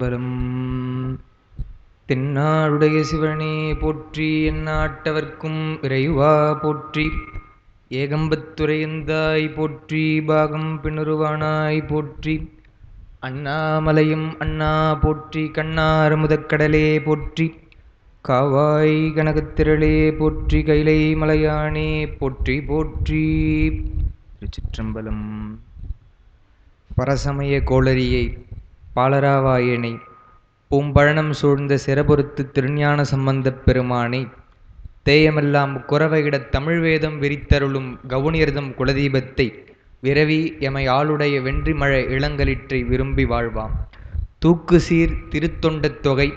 வரும் தென்னாடுடைய சிவனே போற்றி, எந்நாட்டவர்க்கும் இறைவா போற்றி, ஏகம்பத்துரையந்தாய் போற்றி, பாகம் பின்னுருவானாய் போற்றி, அண்ணாமலையும் அண்ணா போற்றி, கண்ணார் முதற்கடலே போற்றி, காவாய் கனகத்திரளே போற்றி, கைலை மலையானே போற்றி போற்றி. திருச்சிற்றம்பலம். பரசமய கோளரியை பாலராவாயனை பூம்பழனம் சூழ்ந்த சிறபொருத்து திருஞான சம்பந்தப் பெருமானை தேயமெல்லாம் குறவையிடத் தமிழ் வேதம் விரித்தருளும் கவுனியர்தம் குலதீபத்தை விரவி எமை ஆளுடைய வென்றி மழை இளங்கலிற்றை விரும்பி வாழ்வாம். தூக்கு சீர் திருத்தொண்டத் தொகை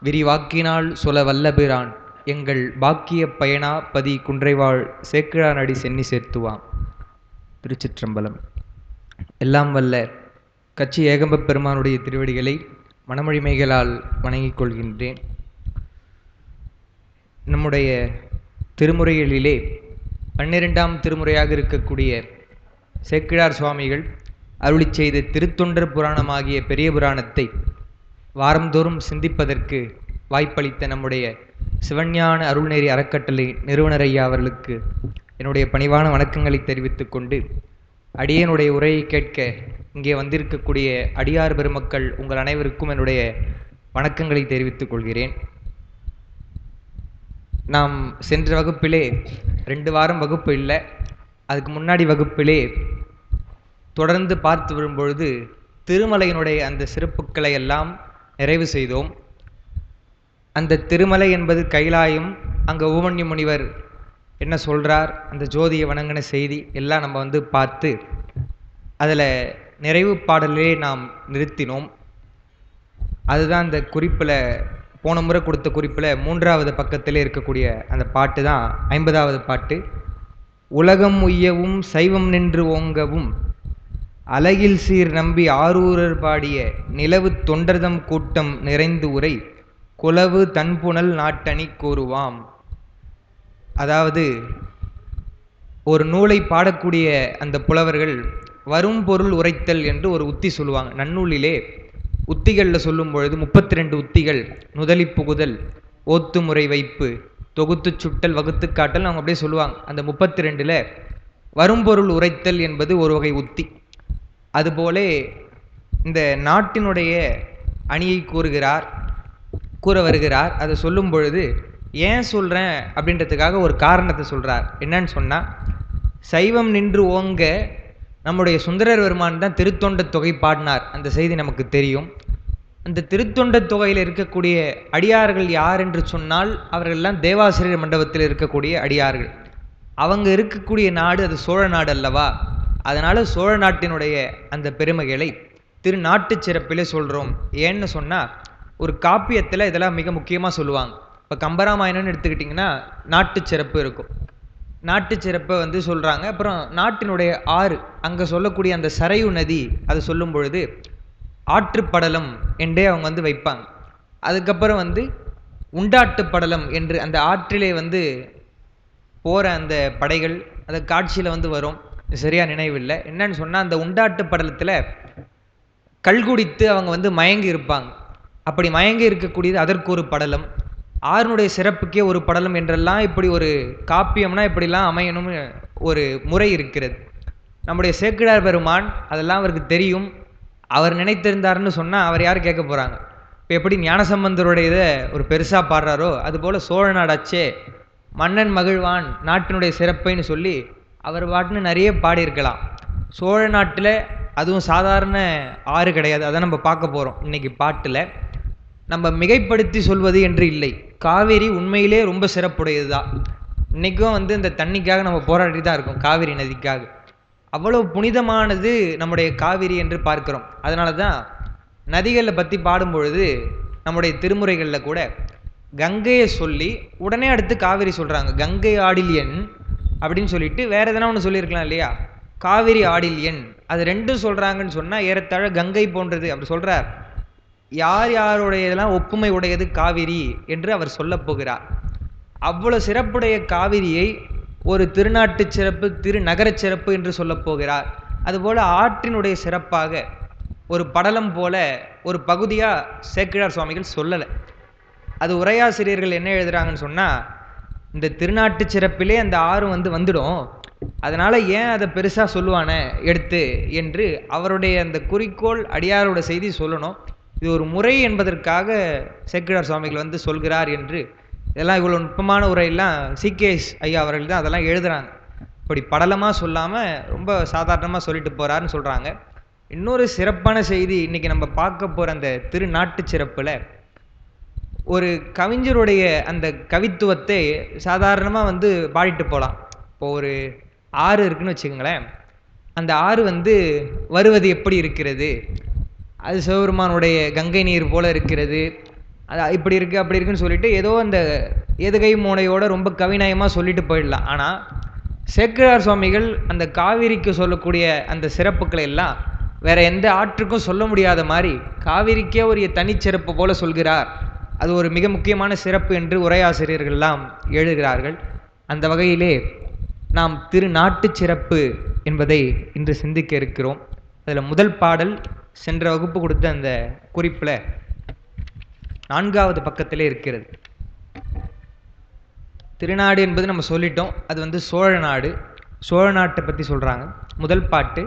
விரிவாக்கினால் சொல வல்லபிரான் எங்கள் பாக்கிய பயனா பதி குன்றைவாழ் சேக்கிழானடி சென்னி சேர்த்துவாம். திருச்சிற்றம்பலம். எல்லாம் வல்ல கச்சி ஏகம்பப் பெருமானுடைய திருவடிகளை மனமொழிமைகளால் வணங்கிக் கொள்கின்றேன். நம்முடைய திருமுறைகளிலே 12ஆம் திருமுறையாக இருக்கக்கூடிய சேக்கிழார் சுவாமிகள் அருளி செய்த திருத்தொண்டர் புராணமாகிய பெரிய புராணத்தை வாரந்தோறும் சிந்திப்பதற்கு வாய்ப்பளித்த நம்முடைய சிவஞான அருள்நெறி அறக்கட்டளை நிறுவனர் ஐயா அவர்களுக்கு என்னுடைய பணிவான வணக்கங்களை தெரிவித்துக் கொண்டு, அடியனுடைய உரையை கேட்க இங்கே வந்திருக்கக்கூடிய அடியார் பெருமக்கள் உங்கள் அனைவருக்கும் என்னுடைய வணக்கங்களை தெரிவித்துக் கொள்கிறேன். நாம் சென்ற வகுப்பிலே 2 வாரம் வகுப்பு இல்லை, அதுக்கு முன்னாடி வகுப்பிலே தொடர்ந்து பார்த்து வரும்பொழுது திருமலையினுடைய அந்த சிறப்புக்களை எல்லாம் நிறைவு செய்தோம். அந்த திருமலை என்பது கைலாயம். அங்கே ஊமன்ய முனிவர் என்ன சொல்கிறார், அந்த ஜோதியை வணங்கின செய்தி எல்லாம் நம்ம பார்த்து அதில் நிறைவு பாடலே நாம் நிறுத்தினோம். அதுதான் அந்த குறிப்பில், போன முறை கொடுத்த குறிப்பில் 3வது பக்கத்திலே இருக்கக்கூடிய அந்த பாட்டு தான் 50வது பாட்டு. உலகம் உய்யவும் சைவம் நின்று ஓங்கவும் அலகில் சீர் நம்பி ஆரூரர் பாடிய நிலவு தொண்டர்தம் கூட்டம் நிறைந்து உரை குலவு தன்புணல் நாட்டணி கூறுவாம். அதாவது ஒரு நூலை பாடக்கூடிய அந்த புலவர்கள் வரும் பொருள் உரைத்தல் என்று ஒரு உத்தி சொல்லுவாங்க. நன்னூலிலே உத்திகளில் சொல்லும் பொழுது 32 உத்திகள், நுதலி புகுதல், ஓத்து முறை வைப்பு, தொகுத்து சுட்டல், வகுத்து காட்டல், அவங்க அப்படியே சொல்லுவாங்க. அந்த 32ல் வரும்பொருள் உரைத்தல் என்பது ஒரு வகை உத்தி. அதுபோல இந்த நாட்டினுடைய அணியை கூற வருகிறார். அதை சொல்லும் பொழுது ஏன் சொல்கிறேன் அப்படின்றதுக்காக ஒரு காரணத்தை சொல்கிறார். என்னன்னு சொன்னால், சைவம் நின்று ஓங்க நம்முடைய சுந்தரர் பெருமான் தான் திருத்தொண்ட தொகை பாடினார். அந்த செய்தி நமக்கு தெரியும். அந்த திருத்தொண்ட தொகையில் இருக்கக்கூடிய அடியார்கள் யார் என்று சொன்னால், அவர்கள்லாம் தேவாசிரியர் மண்டபத்தில் இருக்கக்கூடிய அடியார்கள். அவங்க இருக்கக்கூடிய நாடு அது சோழ நாடு அல்லவா. அதனால் சோழ நாட்டினுடைய அந்த பெருமைகளை திருநாட்டு சிறப்பிலே சொல்கிறோம். ஏன்னு சொன்னால், ஒரு காப்பியத்தில் இதெல்லாம் மிக முக்கியமாக சொல்லுவாங்க. இப்போ கம்பராமாயணம்னு எடுத்துக்கிட்டிங்கன்னா நாட்டு சிறப்பு இருக்கும். நாட்டு சிறப்பை சொல்கிறாங்க. அப்புறம் நாட்டினுடைய ஆறு, அங்கே சொல்லக்கூடிய அந்த சரையு நதி, அதை சொல்லும் பொழுது ஆற்றுப்படலம் என்றே அவங்க வைப்பாங்க. அதுக்கப்புறம் உண்டாட்டு படலம் என்று அந்த ஆற்றிலே போகிற அந்த படைகள் அந்த காட்சியில் வரும். சரியாக நினைவில்லை. என்னன்னு சொன்னால், அந்த உண்டாட்டு படலத்தில் கல்குடித்து அவங்க மயங்கி இருப்பாங்க. அப்படி மயங்கி இருக்கக்கூடியது அதற்கு ஒரு படலம், ஆறுனுடைய சிறப்புக்கே ஒரு படலம் என்றெல்லாம் இப்படி ஒரு காப்பியம்னா இப்படிலாம் அமையணும்னு ஒரு முறை இருக்கிறது. நம்முடைய சேக்கிழார் பெருமான் அதெல்லாம் அவருக்கு தெரியும். அவர் நினைத்திருந்தாருன்னு சொன்னால் அவர் யார் கேட்க போகிறாங்க. இப்போ எப்படி ஞானசம்பந்தருடைய இதை ஒரு பெருசாக பாடுறாரோ, அதுபோல் சோழ நாடாச்சே, மன்னன் மகிழ்வான், நாட்டினுடைய சிறப்பைன்னு சொல்லி அவர் பாட்டுன்னு நிறைய பாடியிருக்கலாம். சோழ நாட்டில் அதுவும் சாதாரண ஆறு கிடையாது. அதை நம்ம பார்க்க போகிறோம் இன்றைக்கி பாட்டில். நம்ம மிகைப்படுத்தி சொல்வது என்று இல்லை. காவேரி உண்மையிலே ரொம்ப சிறப்புடையது தான். இன்றைக்கும் இந்த தண்ணிக்காக நம்ம போராடி தான் இருக்கோம். காவேரி நதிக்காக அவ்வளோ புனிதமானது நம்முடைய காவேரி என்று பார்க்கிறோம். அதனால தான் நதிகளை பற்றி பாடும்பொழுது நம்முடைய திருமுறைகளில் கூட கங்கையை சொல்லி உடனே அடுத்து காவேரி சொல்கிறாங்க. கங்கை ஆடில் எண் அப்படின்னு சொல்லிட்டு வேறு எதனா ஒன்று சொல்லியிருக்கலாம் இல்லையா. காவேரி ஆடில் எண், அது ரெண்டும் சொல்கிறாங்கன்னு சொன்னால் ஏறத்தாழ கங்கை போன்றது அப்படி சொல்கிறார். யார் யாருடையதெல்லாம் ஒப்புமை உடையது காவிரி என்று அவர் சொல்ல போகிறார். அவ்வளோ சிறப்புடைய காவிரியை ஒரு திருநாட்டு சிறப்பு, திருநகர சிறப்பு என்று சொல்ல போகிறார். அதுபோல ஆற்றினுடைய சிறப்பாக ஒரு படலம் போல ஒரு பகுதியாக சேக்கிழார் சுவாமிகள் சொல்லலை. அது உரையாசிரியர்கள் என்ன எழுதுறாங்கன்னு சொன்னால், இந்த திருநாட்டு சிறப்பிலே அந்த ஆறு வந்துடும், அதனால் ஏன் அதை பெருசாக சொல்லுவானே எடுத்து என்று அவருடைய அந்த குறிக்கோள் அடியாரோட செய்தி சொல்லணும். இது ஒரு முறை என்பதற்காக சேக்கிழார் சுவாமிகள் சொல்கிறார் என்று இதெல்லாம் இவ்வளோ நுட்பமான உரையெல்லாம் சிகேஎஸ் ஐயா அவர்கள் தான் அதெல்லாம் எழுதுகிறாங்க. இப்படி படலமாக சொல்லாமல் ரொம்ப சாதாரணமாக சொல்லிட்டு போகிறாருன்னு சொல்கிறாங்க. இன்னொரு சிறப்பான செய்தி இன்றைக்கி நம்ம பார்க்க போகிற அந்த திருநாட்டு சிறப்பில் ஒரு கவிஞருடைய அந்த கவித்துவத்தை சாதாரணமாக பாடிட்டு போகலாம். இப்போ ஒரு ஆறு இருக்குன்னு வச்சுக்கோங்களேன், அந்த ஆறு வருவது எப்படி இருக்கிறது, அது சிவபெருமானுடைய கங்கை நீர் போல இருக்கிறது, அது இப்படி இருக்குது அப்படி இருக்குன்னு சொல்லிட்டு ஏதோ அந்த எதுகை மூனையோட ரொம்ப கவிநயமாக சொல்லிட்டு போயிடலாம். ஆனால் சேக்கிழார் சுவாமிகள் அந்த காவிரிக்கு சொல்லக்கூடிய அந்த சிறப்புக்களை எல்லாம் வேற எந்த ஆற்றுக்கும் சொல்ல முடியாத மாதிரி காவிரிக்கே ஒரு தனிச்சிறப்பு போல சொல்கிறார். அது ஒரு மிக முக்கியமான சிறப்பு என்று உரையாசிரியர்கள்லாம் எழுதுகிறார்கள். அந்த வகையிலே நாம் திருநாட்டு சிறப்பு என்பதை இன்று சிந்திக்க இருக்கிறோம். அதில் முதல் பாடல் சென்ற வகுப்பு கொடுத்த அந்த குறிப்பில் 4வது பக்கத்திலே இருக்கிறது. திருநாடு என்பது நம்ம சொல்லிட்டோம், அது சோழ நாடு. சோழ நாட்டை பற்றி சொல்கிறாங்க. முதல் பாட்டு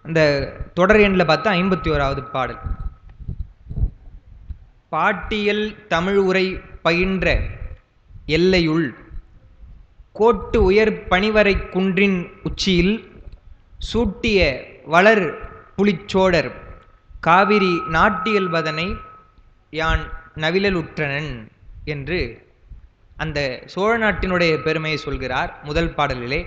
அந்த தொடர் எண்ணில் பார்த்தா 51வது பாடல். பாட்டியல் தமிழ் உரை பயின்ற எல்லையுள் கோட்டு உயர் பணிவரை குன்றின் உச்சியில் சூட்டிய வளர் புலிச்சோடர் காவிரி நாட்டியல்வதனை யான் நவிலலுற்றனன் என்று அந்த சோழ நாட்டினுடைய பெருமையை சொல்கிறார். முதல் பாடலிலே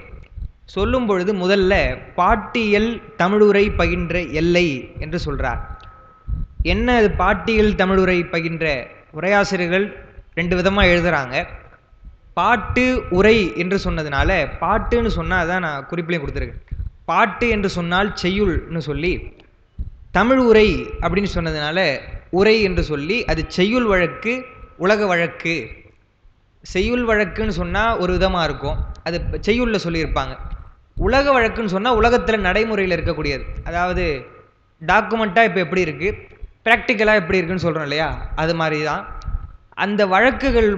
சொல்லும் பொழுது முதல்ல பாட்டியல் தமிழுரை பகின்ற எல்லை என்று சொல்றார். என்ன அது பாட்டியல் தமிழுரை பகின்ற? உரையாசிரியர்கள் 2 விதமாக எழுதுறாங்க. பாட்டு உரை என்று சொன்னதுனால, பாட்டுன்னு சொன்னால் அதான் நான் குறிப்பிலையும் கொடுத்துருக்கேன், பாட்டு என்று சொன்னால் செய்யுள்னு சொல்லி, தமிழ் உரை அப்படின்னு சொன்னதுனால உரை என்று சொல்லி, அது செய்யுள் வழக்கு உலக வழக்கு. செய்யுள் வழக்குன்னு சொன்னால் ஒரு விதமாக இருக்கும், அது செய்யுளில் சொல்லியிருப்பாங்க. உலக வழக்குன்னு சொன்னால் உலகத்தில் நடைமுறையில் இருக்கக்கூடியது, அதாவது டாக்குமெண்ட்டாக இப்போ எப்படி இருக்குது, ப்ராக்டிக்கலாக எப்படி இருக்குன்னு சொல்கிறோம் இல்லையா, அது மாதிரி தான். அந்த வழக்குகள்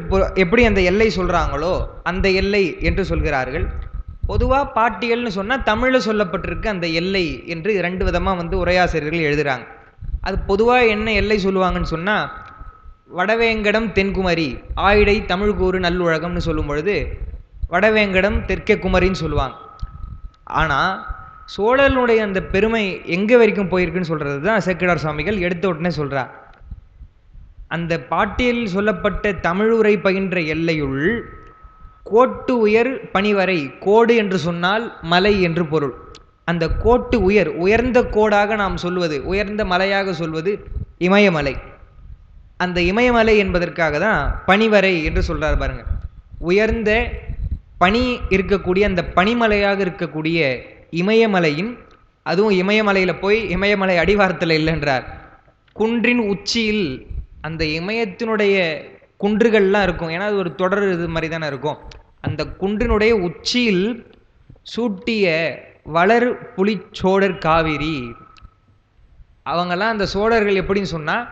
எப்படி அந்த எல்லை சொல்கிறாங்களோ அந்த எல்லை என்று சொல்கிறார்கள். பொதுவாக பாட்டியல்னு சொன்னால் தமிழில் சொல்லப்பட்டிருக்கு அந்த எல்லை என்று 2 விதமாக உரையாசிரியர்கள் எழுதுகிறாங்க. அது பொதுவாக என்ன எல்லை சொல்லுவாங்கன்னு சொன்னால், வடவேங்கடம் தென்குமரி ஆயிடை தமிழ்கூறு நல்லுலகம்னு சொல்லும் பொழுது வடவேங்கடம் தெற்கே குமரின்னு சொல்லுவாங்க. ஆனால் சோழனுடைய அந்த பெருமை எங்கே வரைக்கும் போயிருக்குன்னு சொல்கிறது தான் சேக்கிழார் சுவாமிகள் எடுத்த உடனே சொல்கிறார். அந்த பாட்டியல் சொல்லப்பட்ட தமிழுரை பகின்ற எல்லையுள் கோட்டு உயர் பணிவரை, கோடு என்று சொன்னால் மலை என்று பொருள். அந்த கோட்டு உயர், உயர்ந்த கோடாக நாம் சொல்வது, உயர்ந்த மலையாக சொல்வது இமயமலை. அந்த இமயமலை என்பதற்காக தான் பனிவரை என்று சொல்றார் பாருங்க. உயர்ந்த பனி இருக்கக்கூடிய அந்த பனிமலையாக இருக்கக்கூடிய இமயமலையின், அதுவும் இமயமலையில் போய் இமயமலை அடிவாரத்தில் இல்லைன்றார், குன்றின் உச்சியில், அந்த இமயத்தினுடைய குன்றுகள்லாம் இருக்கும், ஏன்னா அது ஒரு தொடர் இது மாதிரி தானே இருக்கும், அந்த குன்றினுடைய உச்சியில் சூட்டிய வளர் புலிச்சோழர் காவிரி. அவங்கெல்லாம் அந்த சோழர்கள் எப்படின்னு சொன்னால்,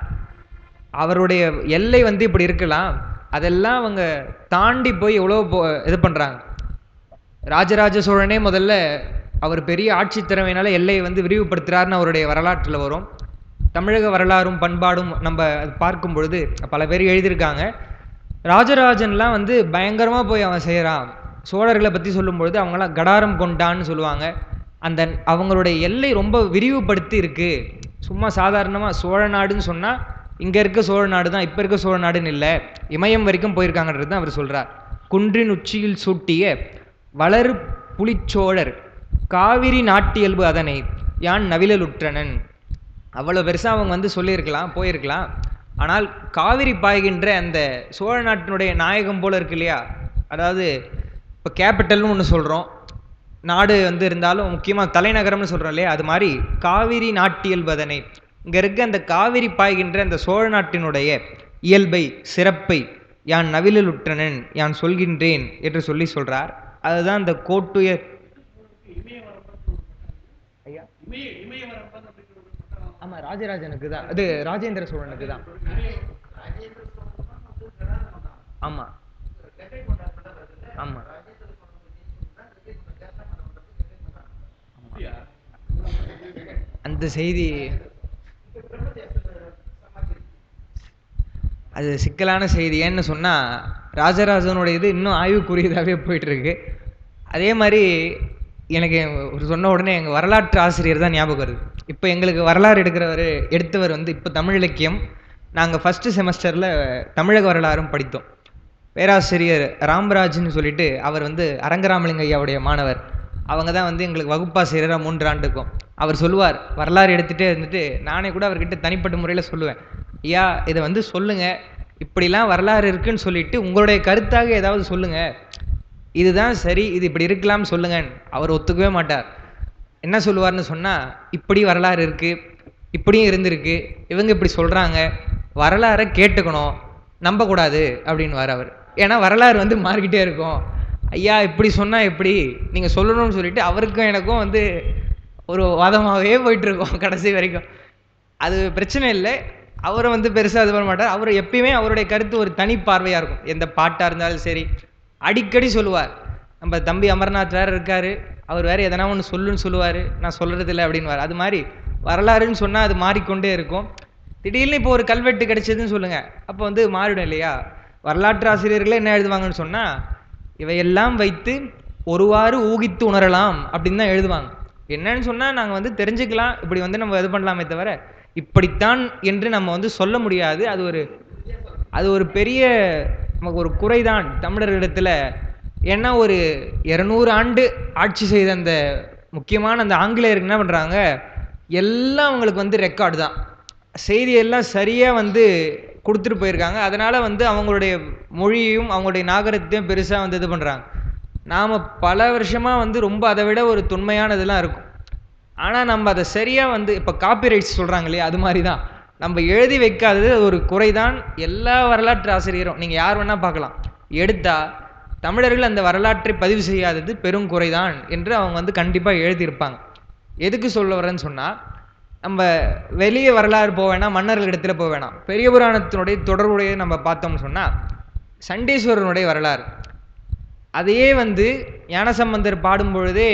அவருடைய எல்லை இப்படி இருக்கலாம், அதெல்லாம் அவங்க தாண்டி போய் எவ்வளோ இது பண்ணுறாங்க. ராஜராஜ சோழனே முதல்ல அவர் பெரிய ஆட்சி திறமையினால எல்லையை விரிவுபடுத்துகிறாருன்னு அவருடைய வரலாற்றில் வரும். தமிழக வரலாறும் பண்பாடும் நம்ம பார்க்கும் பொழுது பல பேர் எழுதியிருக்காங்க. ராஜராஜன்லாம் பயங்கரமாக போய் அவன் செய்கிறான். சோழர்களை பற்றி சொல்லும் பொழுது அவங்களாம் கடாரம் கொண்டான்னு சொல்லுவாங்க. அந்த அவங்களுடைய எல்லை ரொம்ப விரிவுபடுத்தி இருக்குது. சும்மா சாதாரணமாக சோழ நாடுன்னு சொன்னால் இங்கே இருக்க சோழ நாடு தான், இப்போ இருக்க சோழ நாடுன்னு இல்லை, இமயம் வரைக்கும் போயிருக்காங்கன்றது தான் அவர் சொல்கிறார். குன்றின் உச்சியில் சூட்டிய வளர் புலிச்சோழர் காவிரி நாட்டியல்பு அதனை யான் நவிலலுற்றனன். அவ்வளோ பெருசாக அவங்க சொல்லியிருக்கலாம், போயிருக்கலாம். ஆனால் காவிரி பாய்கின்ற அந்த சோழ நாட்டினுடைய நாயகம் போல் இருக்கு இல்லையா, அதாவது இப்போ கேபிட்டல்னு ஒன்று சொல்கிறோம், நாடு இருந்தாலும் முக்கியமாக தலைநகரம்னு சொல்கிறோம் இல்லையா, அது மாதிரி காவிரி நாட்டியல்பதனை, இங்கே இருக்க அந்த காவிரி பாய்கின்ற அந்த சோழ நாட்டினுடைய இயல்பை சிறப்பை யான் நவிலலுற்றனன், யான் சொல்கின்றேன் என்று சொல்கிறார். அதுதான் அந்த கோட்டுயர். ஆமா, ராஜராஜனுக்கு தான், அது ராஜேந்திர சோழனுக்கு தான். ஆமா ஆமா அந்த செய்தி அது சிக்கலான செய்தி. ஏன்னு சொன்னால் ராஜராஜனுடைய இது இன்னும் ஆய்வுக்குரியதாகவே போயிட்டுருக்கு. அதே மாதிரி எனக்கு ஒரு சொன்ன உடனே எங்கள் வரலாற்று ஆசிரியர் தான் ஞாபகம் வருது. இப்போ எங்களுக்கு வரலாறு எடுத்தவர் வந்து இப்போ தமிழ் இலக்கியம் நாங்கள் ஃபஸ்ட்டு செமஸ்டரில் தமிழக வரலாறும் படித்தோம். பேராசிரியர் ராம்ராஜ்னு சொல்லிட்டு அவர் வந்து அரங்கராமலிங்க ஐயாவுடைய மாணவர். அவங்க தான் வந்து எங்களுக்கு வகுப்பாசிரியராக 3 ஆண்டுக்கும். அவர் சொல்லுவார், வரலாறு எடுத்துகிட்டே இருந்துட்டு நானே கூட அவர்கிட்ட தனிப்பட்ட முறையில் சொல்லுவேன், ஐயா இதை வந்து சொல்லுங்கள், இப்படிலாம் வரலாறு இருக்குன்னு சொல்லிட்டு உங்களுடைய கருத்தாக ஏதாவது சொல்லுங்கள், இதுதான் சரி, இது இப்படி இருக்கலாம்னு சொல்லுங்க. அவர் ஒத்துக்கவே மாட்டார். என்ன சொல்லுவார்னு சொன்னால், இப்படி வரலாறு இருக்குது, இப்படியும் இருந்திருக்கு, இவங்க இப்படி சொல்கிறாங்க, வரலாறை கேட்டுக்கணும், நம்பக்கூடாது அப்படின்வார் அவர். ஏன்னா வரலாறு வந்து மாறிக்கிட்டே இருக்கும். ஐயா இப்படி சொன்னால் எப்படி, நீங்கள் சொல்லணும்னு சொல்லிட்டு அவருக்கும் எனக்கும் வந்து ஒரு வாதமாகவே போயிட்டுருக்கோம் கடைசி வரைக்கும். அது பிரச்சனை இல்லை, அவரை வந்து பெருசாக இது பண்ண மாட்டார். அவர் எப்பயுமே அவருடைய கருத்து ஒரு தனி பார்வையாக இருக்கும். எந்த பாட்டாக இருந்தாலும் சரி அடிக்கடி சொல்லுவார். நம்ம தம்பி அமர்நாத் வேறு இருக்கார், அவர் வேறு எதனா ஒன்று சொல்லுன்னு சொல்லுவார், நான் சொல்கிறது இல்லை அப்படின்வார். அது மாதிரி வரலாறுன்னு சொன்னால் அது மாறிக்கொண்டே இருக்கும். திடீர்னு இப்போ ஒரு கல்வெட்டு கிடைச்சதுன்னு சொல்லுங்கள், அப்போ வந்து மாறிடும் இல்லையா. வரலாற்று ஆசிரியர்களே என்ன எழுதுவாங்கன்னு சொன்னால், இவையெல்லாம் வைத்து ஒருவாறு ஊகித்து உணரலாம் அப்படின்னு தான் எழுதுவாங்க. என்னன்னு சொன்னால் நாங்கள் வந்து தெரிஞ்சுக்கலாம், இப்படி வந்து நம்ம இது பண்ணலாமே தவிர இப்படித்தான் என்று நம்ம வந்து சொல்ல முடியாது. அது ஒரு பெரிய நமக்கு ஒரு குறைதான் தமிழர்களிடத்தில். ஏன்னா ஒரு 200 ஆண்டு ஆட்சி செய்த அந்த முக்கியமான அந்த ஆங்கிலேயருக்கு என்ன பண்ணுறாங்க, எல்லாம் அவங்களுக்கு வந்து ரெக்கார்டு தான், செய்தியெல்லாம் சரியாக வந்து கொடுத்துட்டு போயிருக்காங்க. அதனால் வந்து அவங்களுடைய மொழியையும் அவங்களுடைய நாகரிகத்தையும் பெருசாக வந்து இது பண்ணுறாங்க. நாம் பல வருஷமாக வந்து ரொம்ப அதை விட ஒரு தொன்மையானதெல்லாம் இருக்கும். ஆனால் நம்ம அதை சரியாக வந்து இப்போ காப்பிரைட்ஸ் சொல்கிறாங்க இல்லையா, அது மாதிரி தான் நம்ம எழுதி வைக்காதது ஒரு குறைதான். எல்லா வரலாற்று ஆசிரியரும் நீங்கள் யார் வேணால் பார்க்கலாம், எடுத்தால் தமிழர்கள் அந்த வரலாற்றை பதிவு செய்யாதது பெரும் குறைதான் என்று அவங்க வந்து கண்டிப்பாக எழுதியிருப்பாங்க. எதுக்கு சொல்ல வரேன்னு சொன்னால், நம்ம வெளியே வரலாறு போக வேணாம், மன்னர்கள் இடத்துல போக வேணாம், பெரிய புராணத்தினுடைய தொடர்புடைய நம்ம பார்த்தோம்னு சொன்னால் சண்டீஸ்வரனுடைய வரலாறு, அதையே வந்து ஞானசம்பந்தர் பாடும் பொழுதே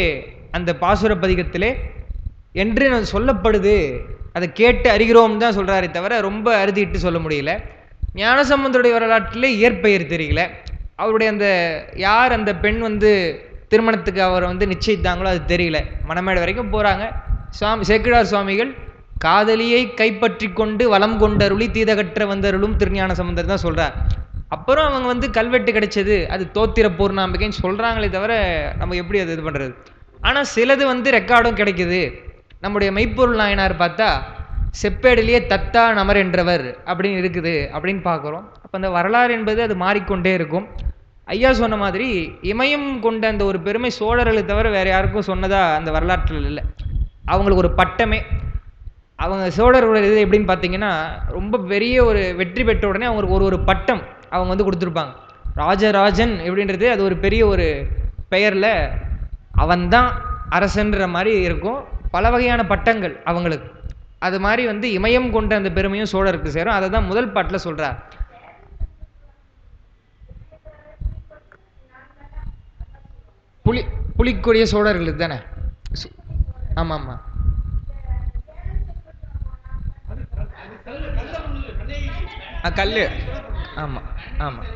அந்த பாசுர பதிகத்திலே என்று சொல்லப்படுது, அதை கேட்டு அறிகிறோம் தான் சொல்கிறாரே தவிர ரொம்ப அறுதிட்டு சொல்ல முடியல. ஞானசம்பந்தருடைய வரலாற்றிலே இயற்பெயர் தெரியல, அவருடைய அந்த யார் அந்த பெண் வந்து திருமணத்துக்கு அவரை வந்து நிச்சயித்தாங்களோ அது தெரியல. மணமேடை வரைக்கும் போகிறாங்க. சேக்கிழார் சுவாமிகள் காதலியை கைப்பற்றி கொண்டு வளம் கொண்டருளி தீதகற்ற வந்தருளும் திருஞான சம்பந்தர் தான் சொல்கிறார். அப்புறம் அவங்க வந்து கல்வெட்டு கிடைச்சது, அது தோத்திர பூர்ணாம்பிகைன்னு சொல்கிறாங்களே தவிர நம்ம எப்படி அது இது பண்ணுறது. ஆனால் சிலது வந்து ரெக்கார்டும் கிடைக்குது. நம்முடைய மெய்ப்பொருள் நாயனார் பார்த்தா செப்பேடிலேயே தத்தா நமர் என்றவர் அப்படின்னு இருக்குது அப்படின்னு பார்க்குறோம். அப்போ அந்த வரலாறு என்பது அது மாறிக்கொண்டே இருக்கும். ஐயா சொன்ன மாதிரி இமயம் கொண்ட அந்த ஒரு பெருமை சோழர்களை தவிர வேறு யாருக்கும் சொன்னதாக அந்த வரலாற்றில் இல்லை. அவங்களுக்கு ஒரு பட்டமே, அவங்க சோழர்களுடைய இது எப்படின்னு பார்த்தீங்கன்னா, ரொம்ப பெரிய ஒரு வெற்றி பெற்ற உடனே அவங்களுக்கு ஒரு பட்டம் அவங்க வந்து கொடுத்துருப்பாங்க. ராஜராஜன் எப்படின்றது அது ஒரு பெரிய ஒரு பெயரில் அவன்தான் அரசன்ற மாதிரி இருக்கும். பல வகையான பட்டங்கள் அவங்களுக்கு. அது மாதிரி வந்து இமயம் கொண்ட அந்த பெருமையும் சோழருக்கு சேரும். அதை தான் முதல் பாட்டில் சொல்கிறார். புலிக்கொடிய சோழர்களுக்கு தானே. ஆமாம் ஆமாம் கல். ஆமாம் ஆமாம்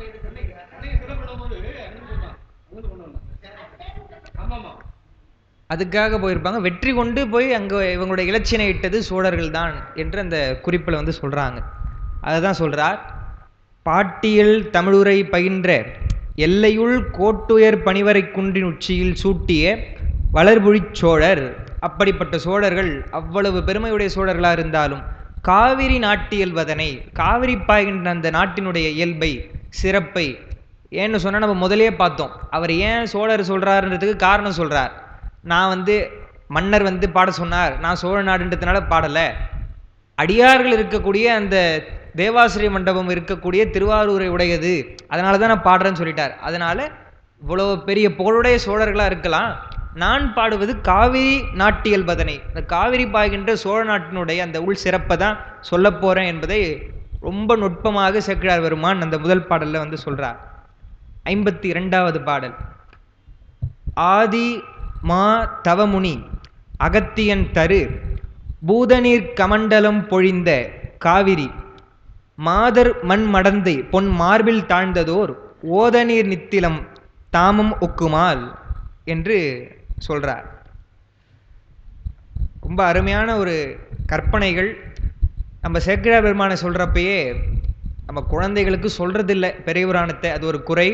அதுக்காக போயிருப்பாங்க. வெற்றி கொண்டு போய் அங்கே இவங்களுடைய இலச்சினை இட்டது சோழர்கள் தான் என்று அந்த குறிப்பில் வந்து சொல்கிறாங்க. அதை தான் சொல்கிறார். பாட்டியல் தமிழுரை பயின்ற எல்லையுள் கோட்டுயர் பணிவரை குன்றின் உச்சியில் சூட்டிய வளர்புழிச் சோழர். அப்படிப்பட்ட சோழர்கள் அவ்வளவு பெருமையுடைய சோழர்களாக இருந்தாலும் காவிரி நாட்டியல்வதனை, காவிரி பாய்கின்ற அந்த நாட்டினுடைய இயல்பை சிறப்பை ஏன்னு சொன்னால் நம்ம முதலே பார்த்தோம். அவர் ஏன் சோழர் சொல்கிறாருன்றதுக்கு காரணம் சொல்கிறார். நான் வந்து மன்னர் வந்து பாட சொன்னார், நான் சோழ நாடுன்றதுனால பாடலை, அடியார்கள் இருக்கக்கூடிய அந்த தேவாசிரிய மண்டபம் இருக்கக்கூடிய திருவாரூரை உடையது, அதனால தான் நான் பாடுறேன்னு சொல்லிட்டார். அதனால இவ்வளோ பெரிய புகழுடைய சோழர்களாக இருக்கலாம், நான் பாடுவது காவிரி நாட்டியல்பதனை, இந்த காவிரி பாய்கின்ற சோழ நாட்டினுடைய அந்த உள் சிறப்பை தான் சொல்ல போறேன் என்பதை ரொம்ப நுட்பமாக சேக்கிழார் பெருமான் அந்த முதல் பாடல்ல வந்து சொல்றார். 52வது பாடல். ஆதி மா தவமுனி அகத்தியன் தரு பூதநீர் கமண்டலம் பொழிந்த காவிரி மாதர் மண் மடந்தை பொன் மார்பில் தாழ்ந்ததோர் ஓதநீர் நித்திலம் தாமம் ஒக்குமால் என்று சொல்றார். ரொம்ப அருமையான ஒரு கற்பனைகள். நம்ம சேக்கிழார் பெருமானை சொல்றப்பயே நம்ம குழந்தைகளுக்கு சொல்றதில்லை பெரியபுராணத்தை, அது ஒரு குறை.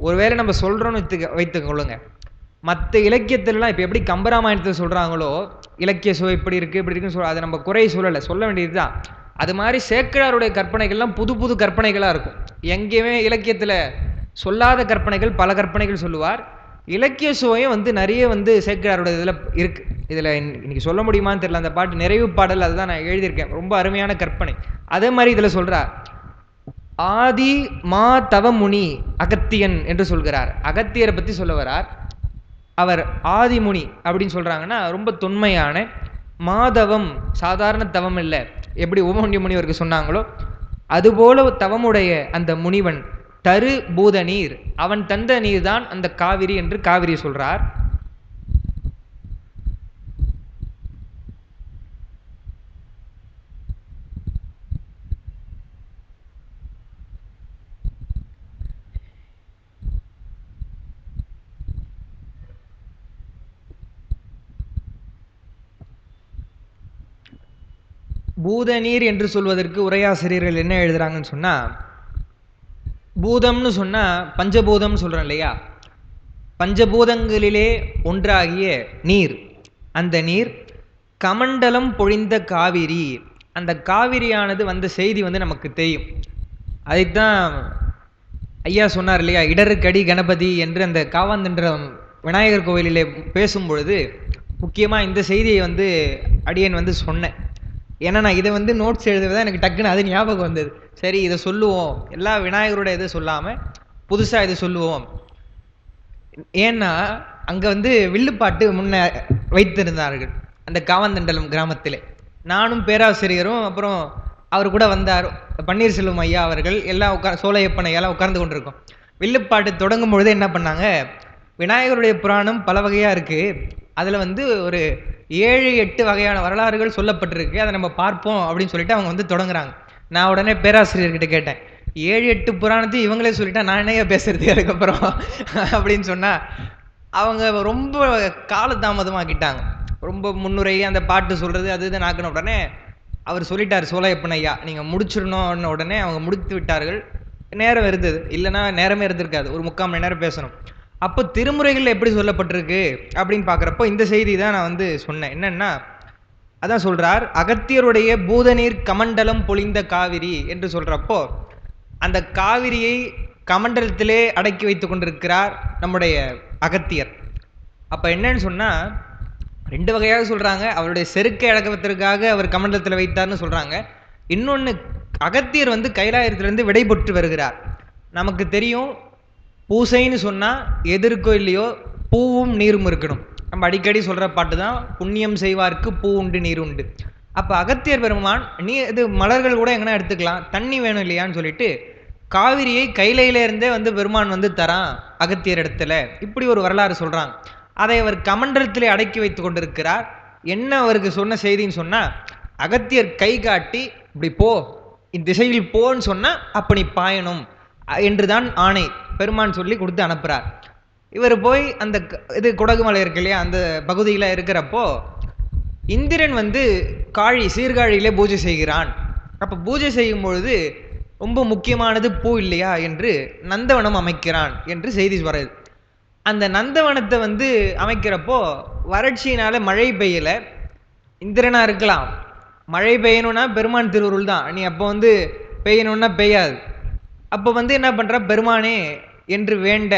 ஒருவேளை நம்ம சொல்றோம்னு வைத்துக்கொள்ளுங்க. மற்ற இலக்கியத்திலலாம் இப்போ எப்படி கம்பராமாயணத்தை சொல்றாங்களோ இலக்கிய சுவை இப்படி இருக்கு இப்படி இருக்குன்னு சொல்ல, அதை நம்ம குறை சொல்லலை, சொல்ல வேண்டியதுதான். அது மாதிரி சேக்கிழாருடைய கற்பனைகள்லாம் புது புது கற்பனைகளாக இருக்கும். எங்கேயுமே இலக்கியத்தில் சொல்லாத கற்பனைகள் பல கற்பனைகள் சொல்லுவார். இலக்கிய சுவையும் வந்து நிறைய வந்து சேக்கிழாருடைய இதில் இருக்கு. இதில் இன்னைக்கு சொல்ல முடியுமான்னு தெரியல. அந்த பாட்டு நிறைவு பாடல் அதுதான் நான் எழுதியிருக்கேன். ரொம்ப அருமையான கற்பனை. அதே மாதிரி இதில் சொல்றார், ஆதி மா தவமுனி அகத்தியன் என்று சொல்கிறார். அகத்தியரை பற்றி சொல்ல வரார். அவர் ஆதிமுனி அப்படின்னு சொல்றாங்கன்னா ரொம்ப தொன்மையான மாதவம், சாதாரண தவம் இல்லை. எப்படி உபமன்யு முனிவருக்கு சொன்னாங்களோ அதுபோல தவமுடைய அந்த முனிவன் தரு பூத நீர், அவன் தந்த நீர் தான் அந்த காவிரி என்று காவிரி சொல்றார். பூதநீர் என்று சொல்வதற்கு உரையாசிரியர்கள் என்ன எழுதுறாங்கன்னு சொன்னா, பூதம்னு சொன்னா பஞ்சபூதம் சொல்றோம் இல்லையா, பஞ்சபூதங்களிலே ஒன்றாகிய நீர், அந்த நீர் கமண்டலம் பொழிந்த காவிரி, அந்த காவிரியானது வந்த செய்தி வந்து நமக்கு தெரியும். அதைத்தான் ஐயா சொன்னார் இல்லையா, இடருக்கடி கணபதி என்று அந்த காவாந்தன்றம் விநாயகர் கோவிலிலே பேசும் பொழுது முக்கியமாக இந்த செய்தியை வந்து அடியேன் வந்து சொன்னேன். ஏன்னா நான் இதை வந்து நோட்ஸ் எழுதுவதா எனக்கு டக்குன்னு அது ஞாபகம் வந்தது. சரி இதை சொல்லுவோம், எல்லா விநாயகரோட இதை சொல்லாமல் புதுசாக இதை சொல்லுவோம். ஏன்னா அங்கே வந்து வில்லுப்பாட்டு முன்ன வைத்திருந்தார்கள் அந்த காவந்தண்டலம் கிராமத்திலே. நானும் பேராசிரியரும் அப்புறம் அவர் கூட வந்தார் பன்னீர்செல்வம் ஐயா அவர்கள், எல்லாம் சோலையப்பன் ஐயாலாம் உட்கார்ந்து கொண்டிருக்கோம். வில்லுப்பாட்டு தொடங்கும் பொழுது என்ன பண்ணாங்க, விநாயகருடைய புராணம் பல வகையாக இருக்குது, அதில் வந்து ஒரு 7-8 வகையான வரலாறுகள் சொல்லப்பட்டிருக்கு, அதை நம்ம பார்ப்போம் அப்படின்னு சொல்லிட்டு அவங்க வந்து தொடங்குறாங்க. நான் உடனே பேராசிரியர்கிட்ட கேட்டேன், 7-8 புராணத்தையும் இவங்களே சொல்லிட்டா நான் என்னையா பேசுறது அதுக்கப்புறம் அப்படின்னு சொன்னால் அவங்க ரொம்ப காலதாமதமாக்கிட்டாங்க. ரொம்ப முன்னுரை அந்த பாட்டு சொல்கிறது அது இது நாக்குன உடனே அவர் சொல்லிட்டார் சோலையப்பன் ஐயா, நீங்கள் முடிச்சிடணும் உடனே அவங்க முடித்து விட்டார்கள். நேரம் இருந்தது, இல்லைன்னா நேரமே இருந்திருக்காது, ஒரு 3/4 மணி நேரம் பேசணும். அப்போ திருமுறைகள் எப்படி சொல்லப்பட்டிருக்கு அப்படின்னு பார்க்குறப்போ இந்த செய்தி தான் நான் வந்து சொன்னேன். என்னன்னா அதான் சொல்றார், அகத்தியருடைய பூதநீர் கமண்டலம் பொழிந்த காவிரி என்று சொல்றப்போ அந்த காவிரியை கமண்டலத்திலே அடக்கி வைத்து கொண்டிருக்கிறார் நம்முடைய அகத்தியர். அப்போ என்னன்னு சொன்னால் 2 வகையாக சொல்கிறாங்க. அவருடைய செருக்கை அடக்குவதற்காக அவர் கமண்டலத்தில் வைத்தார்னு சொல்கிறாங்க. இன்னொன்று, அகத்தியர் வந்து கைலாயத்திலிருந்து விடைபெற்று வருகிறார். நமக்கு தெரியும் பூசைன்னு சொன்னால் எதிர்க்கோ இல்லையோ பூவும் நீரும் இருக்கணும். நம்ம அடிக்கடி சொல்கிற பாட்டு தான், புண்ணியம் செய்வார்க்கு பூ உண்டு நீர் உண்டு. அப்போ அகத்தியர் பெருமான் இது மலர்கள் கூட எங்கன்னா எடுத்துக்கலாம், தண்ணி வேணும் இல்லையான்னு சொல்லிட்டு காவிரியை கையிலேருந்தே வந்து பெருமான் வந்து தரான் அகத்தியர் இடத்துல. இப்படி ஒரு வரலாறு சொல்கிறாங்க. அதை அவர் கமண்டலத்திலே அடக்கி வைத்து கொண்டிருக்கிறார். என்ன அவருக்கு சொன்ன செய்தின்னு சொன்னால், அகத்தியர் கை காட்டி இப்படி போ, இத்திசையில் போன்னு சொன்னால் அப்போ நீ பாயணும் என்றுதான் ஆணை பெருமான் சொல்லி கொடுத்து அனுப்புகிறார். இவர் போய் அந்த இது குடகுமலை இருக்கு இல்லையா, அந்த பகுதியில் இருக்கிறப்போ இந்திரன் வந்து சீர்காழியிலே பூஜை செய்கிறான். அப்போ பூஜை செய்யும் பொழுது ரொம்ப முக்கியமானது பூ இல்லையா என்று நந்தவனம் அமைக்கிறான் என்று செய்தி வருது. அந்த நந்தவனத்தை வந்து அமைக்கிறப்போ வறட்சியினால மழை பெய்யல. இந்திரனா இருக்கலாம், மழை பெய்யணும்னா பெருமான் திருவுருள் தான், நீ அப்போ வந்து பெய்யணும்னா பெய்யாது. அப்போ வந்து என்ன பண்ற, பெருமானே என்று வேண்ட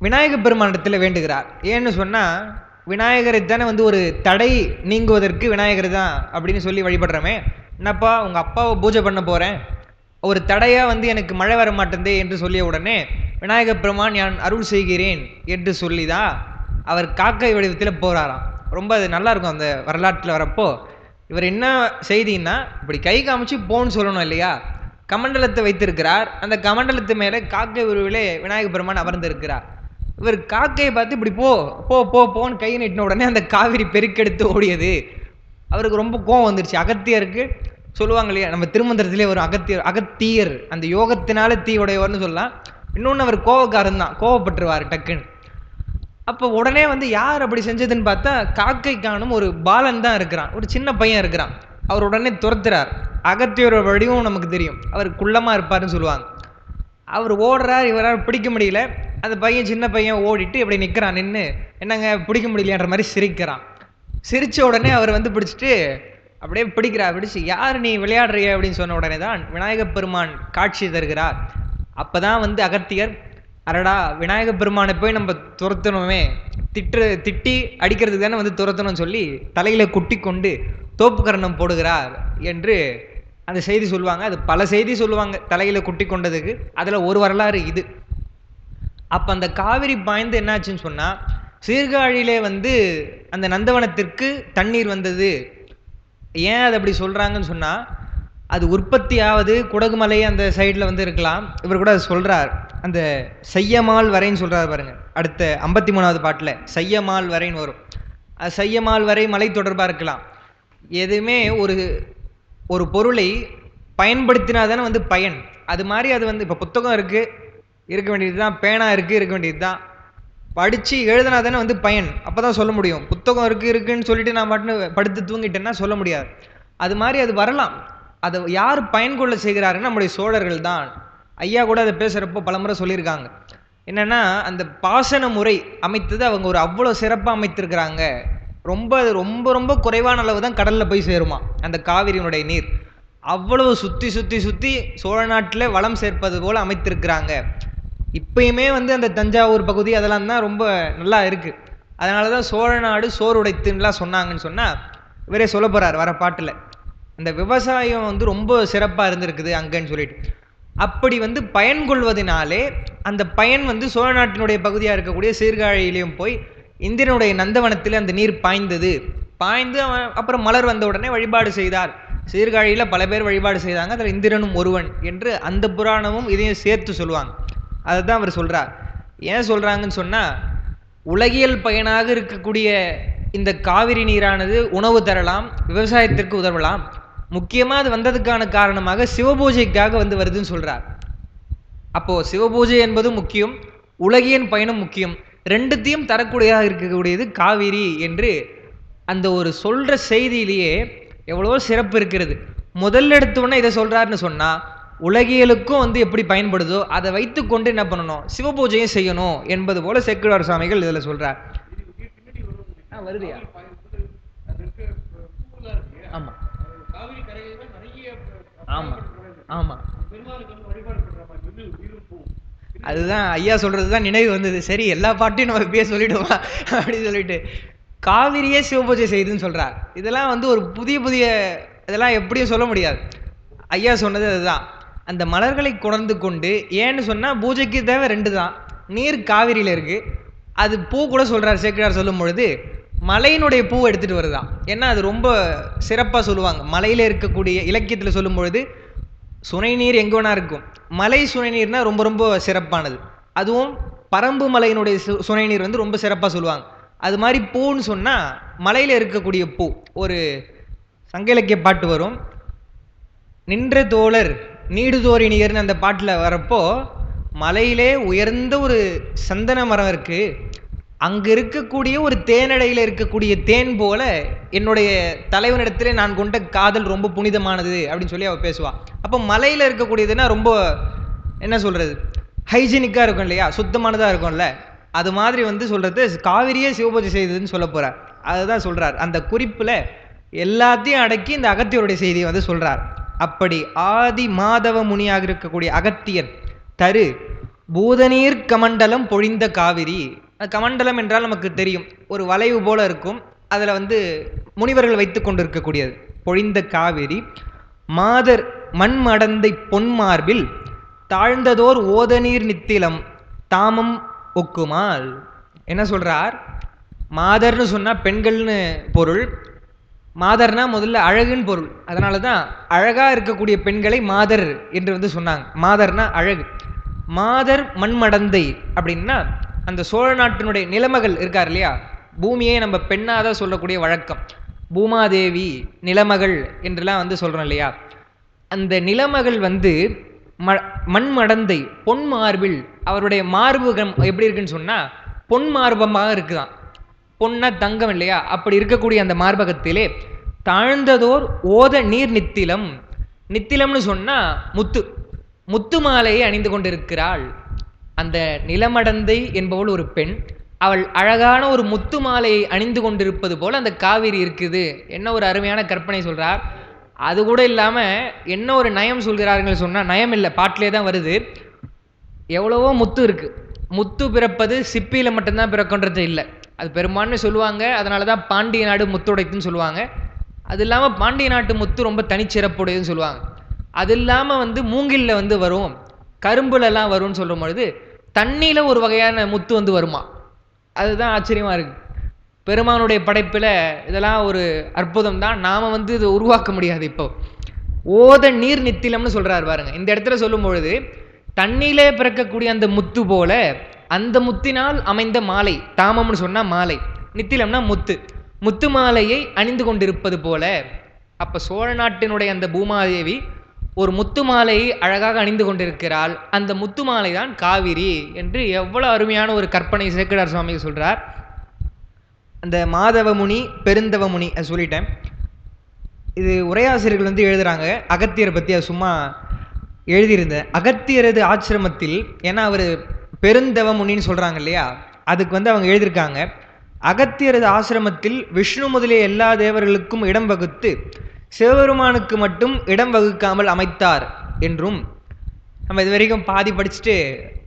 விநாயக பெருமானிடத்தில் வேண்டுகிறார். ஏன்னு சொன்னா விநாயகரை தானே வந்து ஒரு தடை நீங்குவதற்கு விநாயகர் தான் அப்படின்னு சொல்லி வழிபடுறமே. என்னப்பா உங்க அப்பாவை பூஜை பண்ண போறேன், ஒரு தடையா வந்து எனக்கு மழை வர மாட்டேந்தே என்று சொல்லிய உடனே விநாயக பெருமான் நான் அருள் செய்கிறேன் என்று சொல்லிதான் அவர் காக்கை வடிவத்தில் போறாராம். ரொம்ப அது நல்லா இருக்கும் அந்த வரலாற்றில் வரப்போ. இவர் என்ன செய்தின்னா, இப்படி கை காமிச்சு போன்னு சொல்லணும் இல்லையா? கமண்டலத்தை வைத்திருக்கிறார். அந்த கமண்டலத்து மேலே காக்கை உருவிலே விநாயக பெருமான் அமர்ந்திருக்கிறார். இவர் காக்கையை பார்த்து இப்படி போ போ போ போன்னு கை நீட்டின உடனே அந்த காவிரி பெருக்கெடுத்து ஓடியது. அவருக்கு ரொம்ப கோவம் வந்துருச்சு. அகத்தியருக்கு சொல்லுவாங்க இல்லையா, நம்ம திருமந்திரத்திலே ஒரு அகத்தியர் அந்த யோகத்தினால தீயுடையவர்னு சொல்லலாம். இன்னொன்று அவர் கோவக்காரன் தான், கோவப்பட்டுருவார் டக்குன்னு. அப்போ உடனே வந்து யார் அப்படி செஞ்சதுன்னு பார்த்தா காக்கை காணும் ஒரு பாலன் தான் இருக்கிறான், ஒரு சின்ன பையன் இருக்கிறான். அவர் உடனே துரத்துறார். அகத்தியோட வடிவம் நமக்கு தெரியும், அவர் குள்ளமாக இருப்பாருன்னு சொல்லுவாங்க. அவர் ஓடுறார், இவரால் பிடிக்க முடியல. அந்த பையன் சின்ன பையன் ஓடிட்டு இப்படி நிற்கிறான். நின்று என்னங்க பிடிக்க முடியலன்ற மாதிரி சிரிக்கிறான். சிரித்த உடனே அவர் வந்து பிடிச்சிட்டு அப்படியே பிடிக்கிறார். பிடிச்சி யார் நீ விளையாடுறிய அப்படின்னு சொன்ன உடனே தான் விநாயகப் பெருமான் காட்சி தருகிறார். அப்போ தான் வந்து அகத்தியர், அடடா விநாயகப் பெருமானை போய் நம்ம துரத்தணுமே, திட்டி அடிக்கிறதுக்கு தானே வந்து துரத்தணும்னு சொல்லி தலையில குட்டி கொண்டு தோப்பு கரணம் போடுகிறார் என்று அந்த செய்தி சொல்லுவாங்க. அது பல செய்தி சொல்லுவாங்க தலையில குட்டி கொண்டதுக்கு. அதுல ஒரு வரலாறு இது. அப்ப அந்த காவிரி பாய்ந்து என்னாச்சுன்னு சொன்னா, சீர்காழியிலே வந்து அந்த நந்தவனத்திற்கு தண்ணீர் வந்தது. ஏன் அது அப்படி சொல்றாங்கன்னு சொன்னா, அது உற்பத்தியாவது குடகுமலை அந்த சைடில் வந்து இருக்கலாம். இவர் கூட அது சொல்றார். அந்த செய்யமால் வரைன்னு சொல்றாரு பாருங்க, அடுத்த 53வது பாட்டில் செய்யமால் வரைன்னு வரும். செய்யமால் வரை மலை தொடர்பாக இருக்கலாம். எதுவுமே ஒரு பொருளை பயன்படுத்தினா தானே வந்து பயன். அது மாதிரி அது வந்து இப்போ புத்தகம் இருக்க வேண்டியது தான், பேனா இருக்க வேண்டியது தான், படித்து எழுதினா தானே வந்து பயன். அப்போ தான் சொல்ல முடியும். புத்தகம் இருக்குன்னு சொல்லிட்டு நான் பாட்டுன்னு படுத்து தூங்கிட்டேன்னா சொல்ல முடியாது. அது மாதிரி அது வரலாம். அதை யார் பயன்கொள்ள செய்கிறாருன்னு நம்முடைய சோழர்கள் தான். ஐயா கூட அதை பேசுகிறப்போ பலமுறை சொல்லியிருக்காங்க. என்னென்னா, அந்த பாசன முறை அமைத்தது அவங்க ஒரு அவ்வளோ சிறப்பாக அமைத்திருக்கிறாங்க. ரொம்ப ரொம்ப ரொம்ப குறைவான அளவு தான் கடலில் போய் சேருமா அந்த காவிரியினுடைய நீர். அவ்வளவு சுற்றி சுற்றி சுற்றி சோழ நாட்டில் வளம் சேர்ப்பது போல் அமைத்திருக்கிறாங்க. இப்பயுமே வந்து அந்த தஞ்சாவூர் பகுதி அதெல்லாம் தான் ரொம்ப நல்லா இருக்குது. அதனால தான் சோழ நாடு சோறு உடைத்துலாம் சொன்னாங்கன்னு சொன்னால் இவரே சொல்ல போகிறார் வர பாட்டில். அந்த விவசாயம் வந்து ரொம்ப சிறப்பாக இருந்திருக்குது அங்கன்னு சொல்லிட்டு. அப்படி வந்து பயன் கொள்வதனாலே அந்த பயன் வந்து சோழ நாட்டினுடைய பகுதியாக இருக்கக்கூடிய சீர்காழியிலையும் போய் இந்திரனுடைய நந்தவனத்தில் அந்த நீர் பாய்ந்து அவன் அப்புறம் மலர் வந்த உடனே வழிபாடு செய்தார். சீர்காழியில் பல பேர் வழிபாடு செய்தாங்க, அதில் இந்திரனும் ஒருவன் என்று அந்த புராணமும் இதையும் சேர்த்து சொல்லுவாங்க. அதை தான் அவர் சொல்கிறார். ஏன் சொல்கிறாங்கன்னு சொன்னால், உலகியல் பயனாக இருக்கக்கூடிய இந்த காவிரி நீரானது உணவு தரலாம், விவசாயத்திற்கு உதவலாம். முக்கியமாக அது வந்ததுக்கான காரணமாக சிவபூஜைக்காக வந்து வருதுன்னு சொல்கிறார். அப்போது சிவபூஜை என்பது முக்கியம், உலகியன் பயணம் முக்கியம். ரெண்டுத்தையும் தரக்கூடியதாக இருக்கக்கூடியது காவிரி என்று அந்த ஒரு சொல்கிற செய்தியிலேயே எவ்வளோ சிறப்பு இருக்கிறது. முதல்ல எடுத்தோன்னே இதை சொல்கிறாருன்னு சொன்னால், உலகியலுக்கும் வந்து எப்படி பயன்படுதோ அதை வைத்து கொண்டு என்ன பண்ணணும், சிவபூஜையும் செய்யணும் என்பது போல சேக்கிழார் சுவாமிகள் இதில் சொல்கிறார். வருதுயா? ஆமாம் ஆமாம் ஆமாம், அதுதான் ஐயா சொல்றது தான் நினைவு வந்தது. சரி, எல்லா பாட்டையும் நம்ம இப்பயே சொல்லிடுவோம் அப்படின்னு சொல்லிட்டு காவிரியே சிவபூஜை செய்யுதுன்னு சொல்றார். இதெல்லாம் வந்து ஒரு புதிய இதெல்லாம் எப்படியும் சொல்ல முடியாது. ஐயா சொன்னது அதுதான். அந்த மலர்களை கொணர்ந்து கொண்டு, ஏன்னு சொன்னா பூஜைக்கு தேவை 2 தான். நீர் காவிரியில இருக்கு. அது பூ கூட சொல்றார் சேக்கிழார் சொல்லும் பொழுது, மலையினுடைய பூ எடுத்துட்டு வருதான். ஏன்னா அது ரொம்ப சிறப்பா சொல்லுவாங்க. மலையில இருக்கக்கூடிய இலக்கியத்துல சொல்லும் பொழுது சுனை நீர் எங்க வேணா இருக்கும், மலை சுனை நீர்னா ரொம்ப ரொம்ப சிறப்பானது. அதுவும் பரம்பு மலையினுடைய சுனை நீர் வந்து ரொம்ப சிறப்பா சொல்லுவாங்க. அது மாதிரி பூன்னு சொன்னா மலையில இருக்கக்கூடிய பூ. ஒரு சங்க இலக்கிய பாட்டு வரும், நின்ற தோழர் நீடுதோரினியர்னு அந்த பாட்டில் வரப்போ, மலையிலே உயர்ந்த ஒரு சந்தன மரம் இருக்கு, அங்க இருக்கக்கூடிய ஒரு தேனடையில் இருக்கக்கூடிய தேன் போல என்னுடைய தலைவனிடத்திலே நான் கொண்ட காதல் ரொம்ப புனிதமானது அப்படின்னு சொல்லி அவ பேசுவா. அப்போ மலையில இருக்கக்கூடியதுன்னா ரொம்ப என்ன சொல்றது, ஹைஜீனிக்கா இருக்கும் இல்லையா, சுத்தமானதா இருக்கும்ல. அது மாதிரி வந்து சொல்றது காவிரியே சிவபூஜை செய்ததுன்னு சொல்ல போறார். அதுதான் சொல்றார். அந்த குறிப்புல எல்லாத்தையும் அடக்கி இந்த அகத்தியருடைய செய்தியை வந்து சொல்றார். அப்படி ஆதி மாதவ முனியாக இருக்கக்கூடிய அகத்தியர் தரு பூதநீர் கமண்டலம் பொழிந்த காவிரி. கமண்டலம் என்றால் நமக்கு தெரியும், ஒரு வளைவு போல இருக்கும், அதில் வந்து முனிவர்கள் வைத்து கொண்டு இருக்கக்கூடியது. பொழிந்த காவிரி மாதர் மண் மடந்தை பொன்மார்பில் தாழ்ந்ததோர் ஓதநீர் நித்திலம் தாமம் ஒக்குமால். என்ன சொல்றார், மாதர்னு சொன்னா பெண்கள்னு பொருள். மாதர்னா முதல்ல அழகுன்னு பொருள். அதனால தான் அழகா இருக்கக்கூடிய பெண்களை மாதர் என்று வந்து சொன்னாங்க. மாதர்னா அழகு. மாதர் மண்மடந்தை அப்படின்னா அந்த சோழ நாட்டினுடைய நிலமகள் இருக்கார் இல்லையா, பூமியே நம்ம பெண்ணாதான் சொல்லக்கூடிய வழக்கம். பூமாதேவி நிலமகள் என்றெல்லாம் வந்து சொல்றோம் இல்லையா, அந்த நிலமகள் வந்து மண் மடந்தை பொன் மார்பில், அவருடைய மார்புகம் எப்படி இருக்குன்னு சொன்னா பொன் மார்பமாக இருக்குதான். பொன்னா தங்கம் இல்லையா, அப்படி இருக்கக்கூடிய அந்த மார்பகத்திலே தாழ்ந்ததோர் ஓத நீர் நித்திலம். நித்திலம்னு சொன்னா முத்து, முத்து மாலையை அணிந்து கொண்டிருக்கிறாள். அந்த நிலமடந்தை என்பவள் ஒரு பெண். அவள் அழகான ஒரு முத்து மாலையை அணிந்து கொண்டிருப்பது போல அந்த காவிரி இருக்குது. என்ன ஒரு அருமையான கற்பனை சொல்றார். அது கூட இல்லாம என்ன ஒரு நயம் சொல்கிறார்கள் சொன்னா, நயம் இல்லை, பாட்டிலே தான் வருது. எவ்வளவோ முத்து இருக்கு, முத்து பிறப்பது சிப்பியில மட்டும்தான் பிறக்குன்றது இல்லை. அது பெரும்பான்மை சொல்லுவாங்க. அதனால தான் பாண்டிய நாடு முத்துடைத்துன்னு சொல்லுவாங்க. அது இல்லாமல் பாண்டிய நாட்டு முத்து ரொம்ப தனிச்சிறப்புடையதுன்னு சொல்லுவாங்க. அது இல்லாமல் வந்து மூங்கில்ல வந்து வரும், கரும்புலலாம் வரும்னு சொல்லும் பொழுது தண்ணியில் ஒரு வகையான முத்து வந்து வருமா. அதுதான் ஆச்சரியமாக இருக்குது. பெருமானுடைய படைப்பில் இதெல்லாம் ஒரு அற்புதம் தான். நாம் வந்து இதை உருவாக்க முடியாது. இப்போ ஓத நீர் நித்திலம்னு சொல்கிறார் பாருங்க. இந்த இடத்துல சொல்லும் பொழுது தண்ணியிலே பிறக்கக்கூடிய அந்த முத்து போல அந்த முத்தினால் அமைந்த மாலை, தாமம்னு சொன்னால் மாலை, நித்திலம்னா முத்து, முத்து மாலையை அணிந்து கொண்டிருப்பது போல. அப்போ சோழ நாட்டினுடைய அந்த பூமாதேவி ஒரு முத்து மாலையை அழகாக அணிந்து கொண்டிருக்கிறாள். அந்த முத்து மாலை தான் காவிரி என்று எவ்வளோ அருமையான ஒரு கற்பனை சேக்கிழார் சுவாமி சொல்கிறார். அந்த மாதவமுனி பெருந்தவமுனி அது சொல்லிட்டேன். இது உரையாசிரியர்கள் வந்து எழுதுகிறாங்க. அகத்தியரை பற்றி அது சும்மா எழுதியிருந்தேன். அகத்தியரது ஆசிரமத்தில், ஏன்னா அவர் பெருந்தவமுனின்னு சொல்கிறாங்க இல்லையா, அதுக்கு வந்து அவங்க எழுதியிருக்காங்க. அகத்தியரது ஆசிரமத்தில் விஷ்ணு முதலிய எல்லா தேவர்களுக்கும் இடம் வகுத்து சிவபெருமானுக்கு மட்டும் இடம் வகுக்காமல் அமைத்தார் என்றும். நம்ம இது வரைக்கும் பாதி படிச்சுட்டு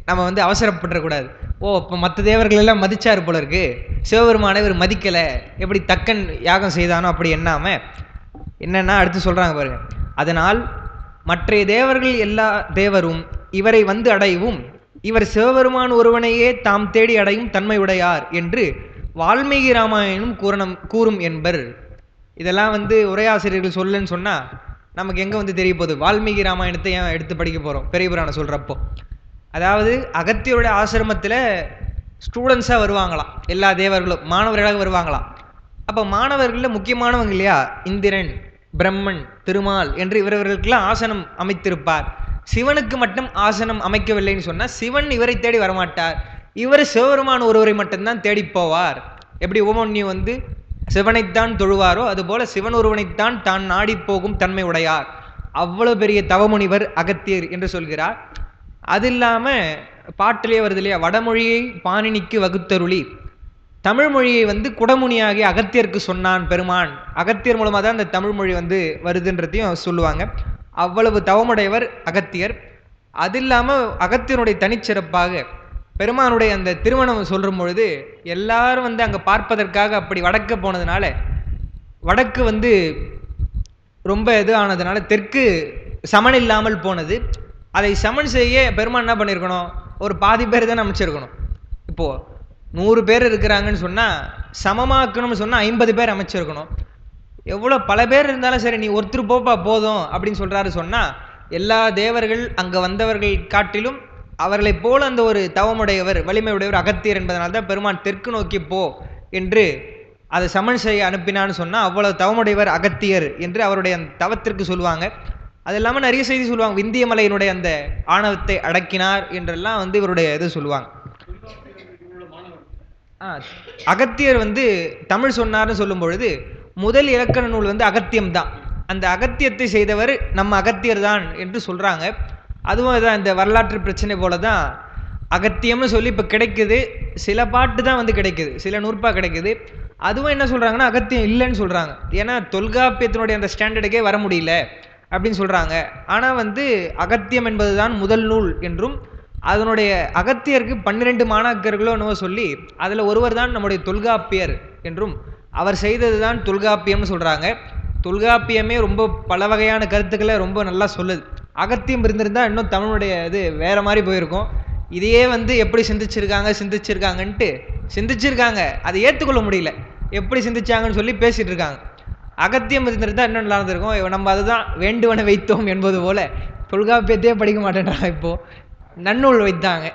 நம்ம வந்து அவசரப்படக்கூடாது. ஓ இப்போ மற்ற தேவர்கள் எல்லாம் மதிச்சார் போல இருக்கு, சிவபெருமானை இவர் மதிக்கலை, எப்படி தக்கன் யாகம் செய்தானோ அப்படி எண்ணாமல் என்னன்னா அடுத்து சொல்கிறாங்க பாருங்க. அதனால் மற்ற தேவர்கள் எல்லா தேவரும் இவரை வந்து அடையவும் இவர் சிவபெருமான் ஒருவனையே தாம் தேடி அடையும் தன்மை உடையார் என்று வால்மீகி ராமாயணம் கூறும் என்பர். இதெல்லாம் வந்து உரையாசிரியர்கள் சொல்லுன்னு சொன்னால் நமக்கு எங்கே வந்து தெரிய போகுது? வால்மீகி ராமாயணத்தை ஏன் எடுத்து படிக்க போகிறோம் பெரிய புராணம் சொல்கிறப்போ? அதாவது அகத்தியருடைய ஆசிரமத்தில் ஸ்டூடெண்ட்ஸாக வருவாங்களாம், எல்லா தேவர்களும் மாணவர்களாக வருவாங்களாம். அப்போ மாணவர்களில் முக்கியமானவங்க இல்லையா, இந்திரன், பிரம்மன், திருமால் என்று இவர்களுக்கெல்லாம் ஆசனம் அமைத்திருப்பார். சிவனுக்கு மட்டும் ஆசனம் அமைக்கவில்லைன்னு சொன்னால் சிவன் இவரை தேடி வரமாட்டார், இவர் சிவபெருமான் ஒருவரை மட்டும்தான் தேடி போவார். எப்படி உபமன்யு வந்து சிவனைத்தான் தொழுவாரோ அதுபோல சிவன் ஒருவனைத்தான் தான் நாடி போகும் தன்மை உடையார். அவ்வளவு பெரிய தவமுனிவர் அகத்தியர் என்று சொல்கிறார். அது இல்லாமல் பாட்டிலே வருது இல்லையா, வடமொழியை பாணினிக்கு வகுத்தருளி தமிழ் மொழியை வந்து குடமுனியாகி அகத்தியருக்கு சொன்னான் பெருமான். அகத்தியர் மூலமாக தான் இந்த தமிழ் மொழி வந்து வருதுன்றதையும் சொல்லுவாங்க. அவ்வளவு தவமுடையவர் அகத்தியர். அது இல்லாமல் அகத்தியனுடைய தனிச்சிறப்பாக பெருமானுடைய அந்த திருமணம் சொல்லும் பொழுது எல்லாரும் வந்து அங்கே பார்ப்பதற்காக அப்படி வடக்க போனதுனால, வடக்கு வந்து ரொம்ப இது ஆனதுனால தெற்கு சமன் இல்லாமல் போனது. அதை சமன் செய்ய பெருமான் என்ன பண்ணியிருக்கணும், ஒரு பாதி பேர் தான் அமைச்சிருக்கணும். இப்போது 100 பேர் இருக்கிறாங்கன்னு சொன்னால் சமமாக்கணும்னு சொன்னால் 50 பேர் அமைச்சிருக்கணும். எவ்வளோ பல பேர் இருந்தாலும் சரி நீ ஒருத்தர் போப்பா போதும் அப்படின்னு சொல்கிறாரு சொன்னால், எல்லா தேவர்கள் அங்கே வந்தவர்கள் காட்டிலும் அவர்களை போல அந்த ஒரு தவமுடையவர் வலிமையுடையவர் அகத்தியர் என்பதனால்தான் பெருமான் தெற்கு நோக்கி போ என்று அதை சமன் செய்ய அனுப்பினான்னு சொன்னால் அவ்வளவு தவமுடையவர் அகத்தியர் என்று அவருடைய அந்த தவத்திற்கு சொல்லுவாங்க. அது இல்லாமல் நிறைய செய்தி சொல்லுவாங்க. விந்திய மலையினுடைய அந்த ஆணவத்தை அடக்கினார் என்றெல்லாம் வந்து இவருடைய இது சொல்லுவாங்க. அகத்தியர் வந்து தமிழ் சொன்னார்னு சொல்லும் பொழுது முதல் இலக்கண நூல் வந்து அகத்தியம் தான். அந்த அகத்தியத்தை செய்தவர் நம்ம அகத்தியர் தான் என்று சொல்கிறாங்க. அதுவும் அதுதான், இந்த வரலாற்று பிரச்சனை போல தான் அகத்தியம்னு சொல்லி இப்போ கிடைக்குது. சில பாட்டு தான் வந்து கிடைக்குது, சில நூற்பா கிடைக்குது. அதுவும் என்ன சொல்கிறாங்கன்னா அகத்தியம் இல்லைன்னு சொல்கிறாங்க. ஏன்னா தொல்காப்பியத்தினுடைய அந்த ஸ்டாண்டர்டுக்கே வர முடியல அப்படின்னு சொல்கிறாங்க. ஆனால் வந்து அகத்தியம் என்பது தான் முதல் நூல் என்றும் அதனுடைய அகத்தியருக்கு 12 மாணாக்கர்களோ என்னவோ சொல்லி அதில் ஒருவர் தான் நம்முடைய தொல்காப்பியர் என்றும் அவர் செய்தது தான் தொல்காப்பியம்னு சொல்கிறாங்க. தொல்காப்பியமே ரொம்ப பல வகையான கருத்துக்களை ரொம்ப நல்லா சொல்லுது. அகத்தியம் இருந்திருந்தால் இன்னும் தமிழுடைய இது வேறு மாதிரி போயிருக்கும். இதையே வந்து எப்படி சிந்திச்சிருக்காங்கன்ட்டு சிந்திச்சிருக்காங்க, அதை ஏற்றுக்கொள்ள முடியல. எப்படி சிந்திச்சாங்கன்னு சொல்லி பேசிட்டு இருக்காங்க. அகத்தியம் இருந்திருந்தா இன்னும் நல்லா இருந்திருக்கும். நம்ம அதுதான் வேண்டுவன வைத்தோம் என்பது போல தொல்காப்பியத்தையே படிக்க மாட்டேன்றாங்க. இப்போ நன்னூல் வைத்தாங்க.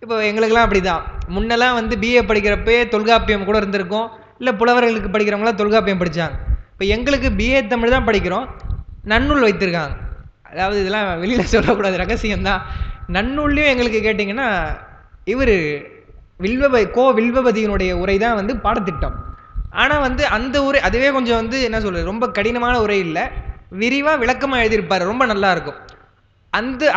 இப்போ எங்களுக்கெல்லாம் அப்படிதான். முன்னெல்லாம் வந்து பிஏ படிக்கிறப்பே தொல்காப்பியம் கூட இருந்திருக்கும். இல்லை புலவர்களுக்கு படிக்கிறவங்களாம் தொல்காப்பியம் படித்தாங்க. இப்போ எங்களுக்கு பிஏ தமிழ் தான் படிக்கிறோம், நன்னூல் வைத்திருக்காங்க. அதாவது இதெல்லாம் வெளியில் சொல்லக்கூடாது, ரகசியம்தான். நன்னூல்லையும் எங்களுக்கு கேட்டிங்கன்னா இவர் வில்வபதியினுடைய உரை தான் வந்து பாடத்திட்டம். ஆனால் வந்து அந்த உரை அதுவே கொஞ்சம் வந்து என்ன சொல்கிறது, ரொம்ப கடினமான உரை இல்லை, விரிவாக விளக்கமாக எழுதியிருப்பார், ரொம்ப நல்லா இருக்கும்.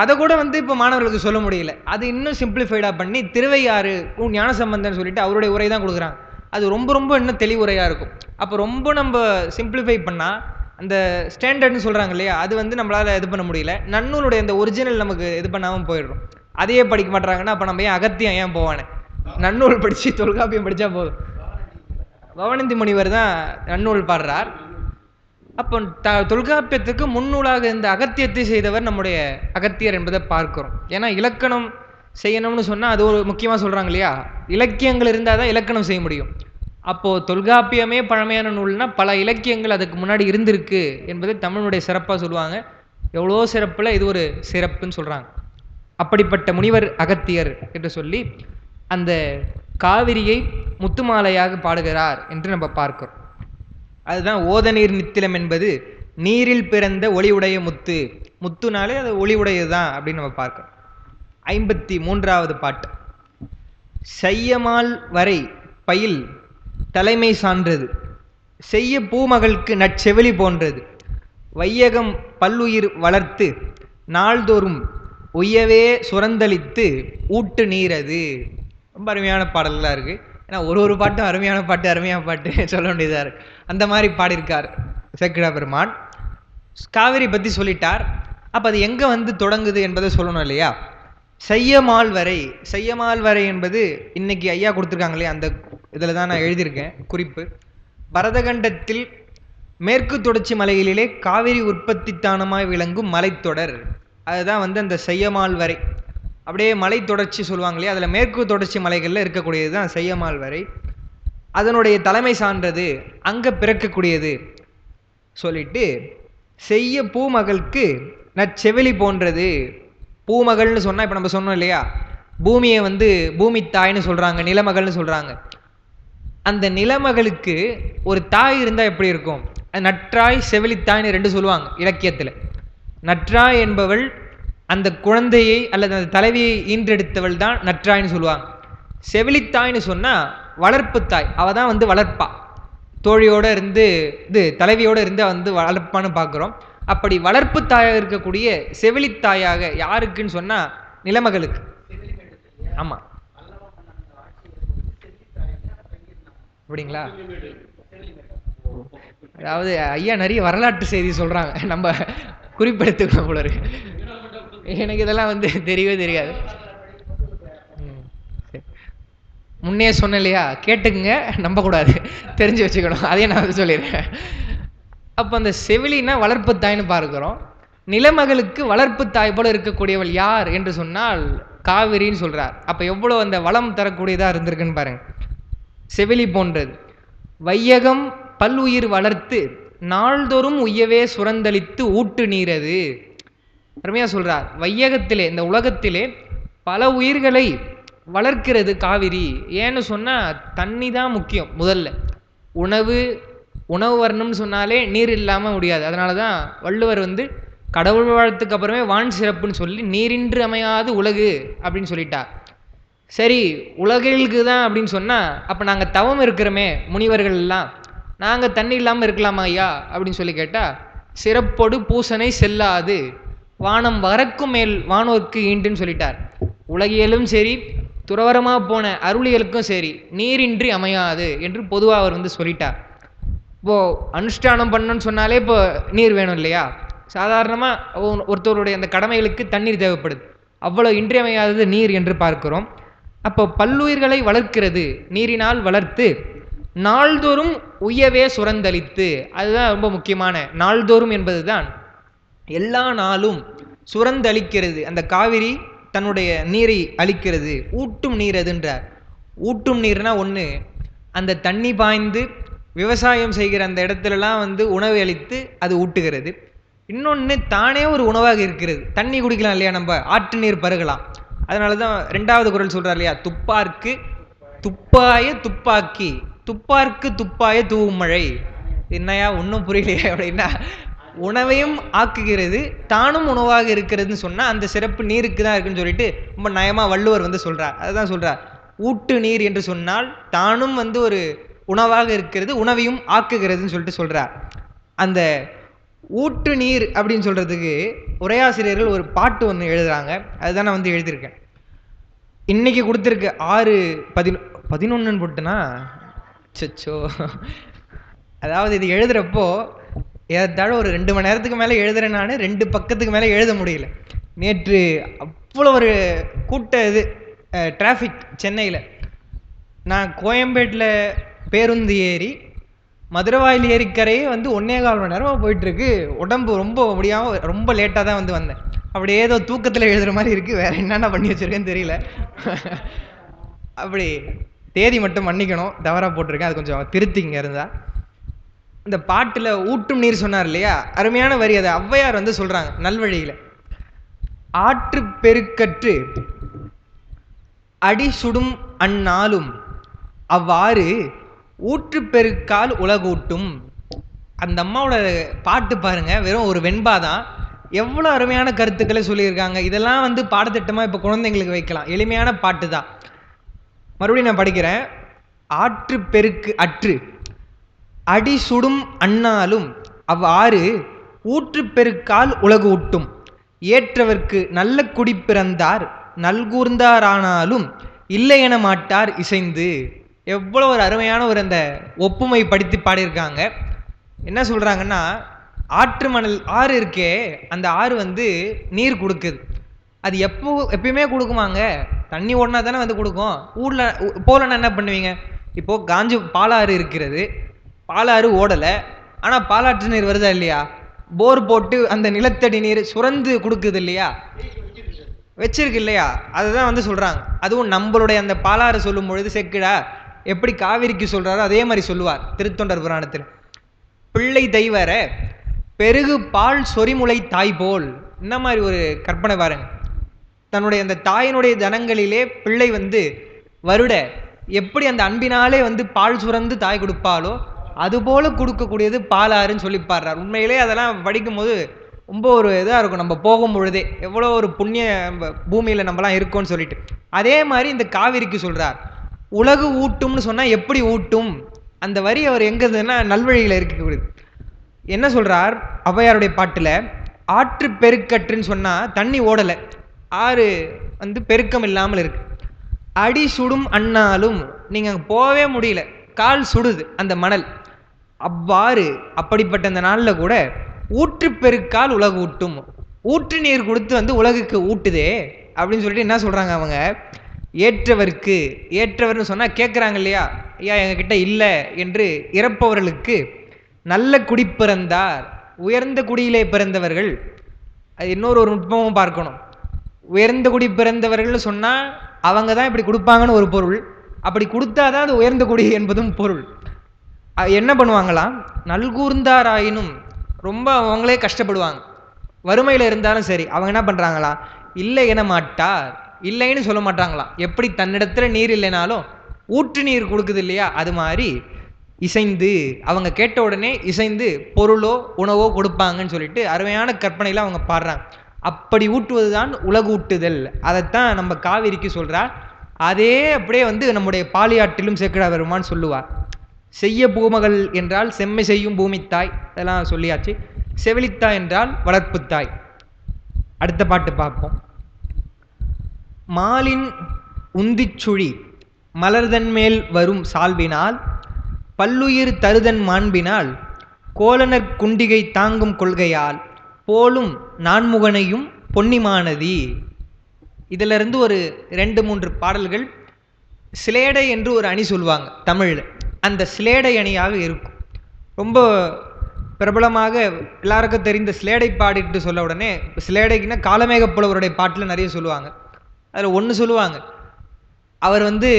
அதை கூட வந்து இப்போ மாணவர்களுக்கு சொல்ல முடியல. அது இன்னும் சிம்பிளிஃபைடாக பண்ணி திருவையாறு ஞானசம்பந்தன் சொல்லிட்டு அவருடைய உரை தான் கொடுக்குறாங்க. அது ரொம்ப ரொம்ப இன்னும் தெளிவுரையாக இருக்கும். அப்போ ரொம்ப நம்ம சிம்பிளிஃபை பண்ணால் அந்த ஸ்டாண்டர்ட்னு சொல்கிறாங்க இல்லையா, அது வந்து நம்மளால் இது பண்ண முடியல. நன்னூலுடைய அந்த ஒரிஜினல் நமக்கு இது பண்ணாமல் போயிடுறோம். அதையே படிக்க மாட்டாங்கன்னா அப்போ நம்ம ஏன் அகத்தியம் ஏன் போவானே, நன்னூல் படித்து தொல்காப்பியம் படித்தா போதும். பவனந்தி முனிவர் தான் நன்னூல் பாடுறார். அப்போ தொல்காப்பியத்துக்கு முன்னூலாக இந்த அகத்தியத்தை செய்தவர் நம்முடைய அகத்தியர் என்பதை பார்க்கிறோம். ஏன்னா இலக்கணம் செய்யணும்னு சொன்னால் அது ஒரு முக்கியமாக சொல்கிறாங்க இல்லையா, இலக்கியங்கள் இருந்தால் தான் இலக்கணம் செய்ய முடியும். அப்போது தொல்காப்பியமே பழமையான நூல்னா பல இலக்கியங்கள் அதுக்கு முன்னாடி இருந்திருக்கு என்பதை தமிழுடைய சிறப்பாக சொல்லுவாங்க. எவ்வளோ சிறப்பில் இது ஒரு சிறப்புன்னு சொல்கிறாங்க. அப்படிப்பட்ட முனிவர் அகத்தியர் என்று சொல்லி அந்த காவிரியை முத்துமாலையாக பாடுகிறார் என்று நம்ம பார்க்கிறோம். அதுதான் ஓத நீர் நித்திலம் என்பது நீரில் பிறந்த ஒளி உடைய முத்து. முத்துனாலே அது ஒளி உடையது தான் அப்படின்னு நம்ம பார்க்கிறோம். 53வது பாட்டு. செய்யமால் வரை பயில் தலைமை சான்றது, செய்ய பூமகளுக்கு நற்செவிலி போன்றது, வையகம் பல்லுயிர் வளர்த்து நாள்தோறும் உய்யவே சுரந்தளித்து ஊட்டு நீரது. ரொம்ப அருமையான பாடல்லாம் இருக்குது. ஏன்னா ஒரு பாட்டும் அருமையான பாட்டு சொல்ல வேண்டியதாக இருக்குது. அந்த மாதிரி பாடியிருக்கார் சேக்கிழா பெருமான். காவிரி பற்றி சொல்லிட்டார். அப்போ அது எங்கே வந்து தொடங்குது என்பதை சொல்லணும் இல்லையா. செய்யமால் வரை என்பது இன்னைக்கு ஐயா கொடுத்துருக்காங்க இல்லையா, அந்த இதில் தான் நான் எழுதியிருக்கேன் குறிப்பு. பரதகண்டத்தில் மேற்கு தொடர்ச்சி மலைகளிலே காவிரி உற்பத்தி தானமாய் விளங்கும் மலைத்தொடர், அதுதான் வந்து அந்த செய்யமால் வரை. அப்படியே மலை தொடர்ச்சி சொல்லுவாங்க இல்லையா, அதில் மேற்கு தொடர்ச்சி மலைகளில் இருக்கக்கூடியது தான் செய்யமால் வரை. அதனுடைய தலைமை சான்றது, அங்கே பிறக்கக்கூடியது சொல்லிட்டு, செய்ய பூமகளுக்கு நற்செவிலி போன்றது. பூமகள்னு சொன்னால் இப்போ நம்ம சொன்னோம் இல்லையா, பூமியை வந்து பூமி தாய்னு சொல்கிறாங்க, நிலமகள்னு சொல்கிறாங்க. அந்த நிலமகளுக்கு ஒரு தாய் இருந்தால் எப்படி இருக்கும், நற்றாய் செவிலித்தாய்னு ரெண்டு சொல்லுவாங்க இலக்கியத்தில். நற்றாய் என்பவள் அந்த குழந்தையை அல்லது அந்த தலைவியை ஈன்றெடுத்தவள் தான் நற்றாய்னு சொல்லுவாங்க. செவிலித்தாய்னு சொன்னால் வளர்ப்பு தாய், அவள் தான் வந்து வளர்ப்பா, தோழியோடு இருந்து தலைவியோடு இருந்து வந்து வளர்ப்பான்னு பார்க்குறோம். அப்படி வளர்ப்பு தாயாக இருக்கக்கூடிய செவிலித்தாயாக யாருக்குன்னு சொன்னால் நிலமகளுக்கு. ஆமாம், அப்படிங்களா? அதாவது ஐயா நிறைய வரலாற்று செய்தி சொல்கிறாங்க, நம்ம குறிப்பெடுத்துக்கணும் போல இருக்கு. எனக்கு இதெல்லாம் வந்து தெரியவே தெரியாது. முன்னே சொன்ன இல்லையா, கேட்டுக்குங்க, நம்பக்கூடாது, தெரிஞ்சு வச்சுக்கணும், அதையே நான் வந்து சொல்லிடுறேன். அப்போ அந்த செவிலினா வளர்ப்பு தாய்னு பார்க்கிறோம். நிலமகளுக்கு வளர்ப்பு தாய் போல இருக்கக்கூடியவள் யார் என்று சொன்னால் காவிரின்னு சொல்கிறார். அப்போ எவ்வளோ அந்த வளம் தரக்கூடியதாக இருந்திருக்குன்னு பாருங்க. செவிலி போன்றது. வையகம் பல்லுயிர் வளர்த்து நாள்தோறும் உய்யவே சுரந்தளித்து ஊட்டு நீரது. அருமையாக சொல்கிறார். வையகத்திலே, இந்த உலகத்திலே பல உயிர்களை வளர்க்கிறது காவிரி. ஏன்னு சொன்னால் தண்ணி தான் முக்கியம். முதல்ல உணவு வரணும்னு சொன்னாலே நீர் இல்லாமல் முடியாது. அதனால தான் வள்ளுவர் வந்து கடவுள் வாழ்த்துக்கு அப்புறமே வான் சிறப்புன்னு சொல்லி நீரின்றி அமையாது உலகு அப்படின்னு சொல்லிட்டார். சரி, உலகிற்கு தான் அப்படின்னு சொன்னால் அப்போ நாங்கள் தவம் இருக்கிறோமே முனிவர்கள் எல்லாம், நாங்கள் தண்ணி இல்லாமல் இருக்கலாமா ஐயா அப்படின்னு சொல்லி கேட்டால், சிறப்பொடு பூசனை செல்லாது வானம் வரக்கும் மேல் வானோர்க்கு ஈண்டுன்னு சொல்லிட்டார். உலகியலும் சரி, துறவரமாக போன அருளியலுக்கும் சரி, நீரின்றி அமையாது என்று பொதுவாக அவர் வந்து சொல்லிட்டார். இப்போது அனுஷ்டானம் பண்ணணும்னு சொன்னாலே இப்போ நீர் வேணும் இல்லையா. சாதாரணமாக ஒருத்தருடைய அந்த கடமைகளுக்கு தண்ணீர் தேவைப்படுது. அவ்வளோ இன்றியமையாதது நீர் என்று பார்க்கிறோம். அப்போ பல்லுயிர்களை வளர்க்கிறது, நீரினால் வளர்த்து நாள்தோறும் உய்யவே சுரந்தளித்து. அதுதான் ரொம்ப முக்கியமான. நாள்தோறும் என்பது தான் எல்லா நாளும் சுரந்தளிக்கிறது. அந்த காவிரி தன்னுடைய நீரை அளிக்கிறது, ஊட்டும் நீர் எதுன்றார். ஊட்டும் நீர்னா ஒன்று, அந்த தண்ணி பாய்ந்து விவசாயம் செய்கிற அந்த இடத்துலலாம் வந்து உணவு அளித்து அது ஊட்டுகிறது. இன்னொன்று தானே ஒரு உணவாக இருக்கிறது. தண்ணி குடிக்கலாம் இல்லையா, நம்ம ஆற்று நீர் பருகலாம். அதனால தான் 2வது குறள் சொல்றார் இல்லையா, துப்பார்க்கு துப்பாய துப்பாக்கி, துப்பார்க்கு துப்பாய தூவும் மழை. என்னையா ஒன்றும் புரியலையே அப்படின்னா, உணவையும் ஆக்குகிறது தானும் உணவாக இருக்கிறதுன்னு சொன்னா அந்த சிறப்பு நீருக்கு தான் இருக்குன்னு சொல்லிட்டு ரொம்ப நயமா வள்ளுவர் வந்து சொல்றார். அதுதான் சொல்றார், ஊட்டு நீர் என்று சொன்னால் தானும் வந்து ஒரு உணவாக இருக்கிறது, உணவையும் ஆக்குகிறதுன்னு சொல்லிட்டு சொல்றார். அந்த ஊட்டு நீர் அப்படின்னு சொல்றதுக்கு உரையாசிரியர்கள் ஒரு பாட்டு ஒன்று எழுதுறாங்க. அதுதான் நான் வந்து எழுதியிருக்கேன். இன்னைக்கு கொடுத்துருக்க 6-11 போட்டுனா சச்சோ. அதாவது இது எழுதுறப்போ ஏறத்தாழ ஒரு 2 மணி நேரத்துக்கு மேலே எழுதுறேன். நான் 2 பக்கத்துக்கு மேலே எழுத முடியல. நேற்று அவ்வளோ ஒரு கூட்ட இது டிராஃபிக் சென்னையில். நான் கோயம்பேட்டில் பேருந்து ஏறி மதுரவாயில் ஏரிக்கரையே வந்து 1.25 மணி நேரமாக போயிட்டுருக்கு. உடம்பு ரொம்ப முடியாமல் ரொம்ப லேட்டாக தான் வந்து வந்தேன். அப்படி ஏதோ தூக்கத்தில் எழுதுகிற மாதிரி இருக்குது. வேறு என்னென்ன பண்ணி வச்சுருக்கேன்னு தெரியல. அப்படி தேதி மட்டும் மன்னிக்கணும், தவறாக போட்டிருக்கேன். அது கொஞ்சம் திருத்திங்க இருந்தால். இந்த பாட்டில் ஊட்டும் நீர் சொன்னார் இல்லையா, அருமையான வரி. அதை ஔவையார் வந்து சொல்கிறாங்க நல்வழியில். ஆற்று பெருக்கற்று அடி சுடும் அந்நாளும் அவ்வாறு ஊற்று பெருக்கால் உலகூட்டும். அந்த அம்மாவோட பாட்டு பாருங்க, வெறும் ஒரு வெண்பாதான், எவ்வளோ அருமையான கருத்துக்களை சொல்லியிருக்காங்க. இதெல்லாம் வந்து பாடத்திட்டமாக இப்போ குழந்தைங்களுக்கு வைக்கலாம். எளிமையான பாட்டு தான். மறுபடியும் நான் படிக்கிறேன். ஆற்று பெருக்கு அற்று அடி சுடும் அந்நாளும் அவ்வாறு ஊற்று பெருக்கால் உலகு ஊட்டும். ஏற்றவர்க்கு நல்ல குடி பிறந்தார் நல்கூர்ந்தாரானாலும் இல்லை என மாட்டார் இசைந்து. எவ்வளோ ஒரு அருமையான ஒரு அந்த ஒப்புமை படித்து பாடியிருக்காங்க. என்ன சொல்கிறாங்கன்னா, ஆற்று மணல் ஆறு இருக்கே, அந்த ஆறு வந்து நீர் கொடுக்குது. அது எப்பயுமே கொடுக்குமாங்க? தண்ணி ஓடினா தானே வந்து கொடுக்கும். ஊரில் போலன்னா என்ன பண்ணுவீங்க? இப்போது காஞ்சி பாலாறு இருக்கிறது, பாலாறு ஓடலை, ஆனால் பாலாற்று நீர் வருதா இல்லையா? போர் போட்டு அந்த நிலத்தடி நீர் சுரந்து கொடுக்குது இல்லையா, வச்சிருக்கு இல்லையா? அதுதான் வந்து சொல்கிறாங்க. அதுவும் நம்மளுடைய அந்த பாலாறு சொல்லும் பொழுது செக்குடா எப்படி காவிரிக்கு சொல்கிறாரோ அதே மாதிரி சொல்லுவார் திருத்தொண்டர் புராணத்தில். பிள்ளை தெய்வர பெருகு பால் சொரிமுலை தாய் போல். இந்த மாதிரி ஒரு கற்பனை பாருங்க. தன்னுடைய அந்த தாயினுடைய ஜனங்களிலே பிள்ளை வந்து வருட எப்படி அந்த அன்பினாலே வந்து பால் சுரந்து தாய் கொடுப்பாலோ அதுபோல கொடுக்கக்கூடியது பாலாறுன்னு சொல்லி பாடுறார். உண்மையிலே அதெல்லாம் படிக்கும் போது ரொம்ப ஒரு இதாக இருக்கும். நம்ம போகும் பொழுதே எவ்வளோ ஒரு புண்ணிய பூமியில் நம்மலாம் இருக்கோம்னு சொல்லிட்டு. அதே மாதிரி இந்த காவிரிக்கு சொல்கிறார், உலகு ஊட்டும்னு சொன்னால் எப்படி ஊட்டும்? அந்த வரி அவர் எங்கே இருந்ததுன்னா நல்வழியில் இருக்கக்கூடியது. என்ன சொல்கிறார் ஔவையாருடைய பாட்டில், ஆற்று பெருக்கற்றுன்னு சொன்னால் தண்ணி ஓடலை, ஆறு வந்து பெருக்கம் இல்லாமல் இருக்கு. அடி சுடும் அண்ணாலும் நீங்கள் போகவே முடியல, கால் சுடுது அந்த மணல். அவ்வாறு அப்படிப்பட்ட அந்த நாளில் கூட ஊற்று பெருக்கால் உலகு ஊட்டும். ஊற்று நீர் கொடுத்து வந்து உலகுக்கு ஊட்டுதே அப்படின்னு சொல்லிட்டு என்ன சொல்கிறாங்க அவங்க, ஏற்றவருக்கு, ஏற்றவர்னு சொன்னால் கேட்குறாங்க இல்லையா, ஐயா எங்ககிட்ட இல்லை என்று இறப்பவர்களுக்கு நல்ல குடி பிறந்தார், உயர்ந்த குடியிலே பிறந்தவர்கள். அது இன்னொரு ஒரு நுட்பமும் பார்க்கணும். உயர்ந்த குடி பிறந்தவர்கள் சொன்னால் அவங்க தான் இப்படி கொடுப்பாங்கன்னு ஒரு பொருள். அப்படி கொடுத்தாதான் அது உயர்ந்த குடி என்பதும் பொருள். என்ன பண்ணுவாங்களாம், நல்கூர்ந்தாராயினும் ரொம்ப அவங்களே கஷ்டப்படுவாங்க, வறுமையில் இருந்தாலும் சரி. அவங்க என்ன பண்ணுறாங்களாம், இல்லை என மாட்டார், இல்லைன்னு சொல்ல மாட்டாங்களாம். எப்படி தன்னிடத்தில் நீர் இல்லைனாலும் ஊற்று நீர் கொடுக்குது இல்லையா, அது மாதிரி இசைந்து அவங்க கேட்ட உடனே இசைந்து பொருளோ உணவோ கொடுப்பாங்கன்னு சொல்லிட்டு அருமையான கற்பனையில் அவங்க பாடுறாங்க. அப்படி ஊட்டுவது தான் உலகு ஊட்டுதல். அதைத்தான் நம்ம காவிரிக்கு சொல்கிறார். அதே அப்படியே வந்து நம்முடைய பாலியாற்றிலும் சேக்கிழா பெருமான் சொல்லுவார். செய்ய பூமகள் என்றால் செம்மை செய்யும் பூமித்தாய், இதெல்லாம் சொல்லியாச்சு. செவிலித்தாய் என்றால் வளர்ப்புத்தாய். அடுத்த பாட்டு பார்ப்போம். மாலின் உந்திச்சுழி மலர்தன் மேல் வரும் சால்வினால் பல்லுயிர் தருதன் மாண்பினால் கோலனர் குண்டிகை தாங்கும் கொள்கையால் போலும் நான்முகனையும் பொன்னிமானதி. இதிலிருந்து ஒரு 2-3 பாடல்கள் சிலேடை என்று ஒரு அணி சொல்லுவாங்க தமிழில். அந்த சிலேடை அணியாக இருக்கும். ரொம்ப பிரபலமாக எல்லாருக்கும் தெரிந்த சிலேடை பாடிட்டு சொல்ல உடனே, சிலேடைக்குன்னா காலமேக புலவருடைய பாட்டில் நிறைய சொல்லுவாங்க. அதில் ஒன்று சொல்லுவாங்க, அவர் வந்து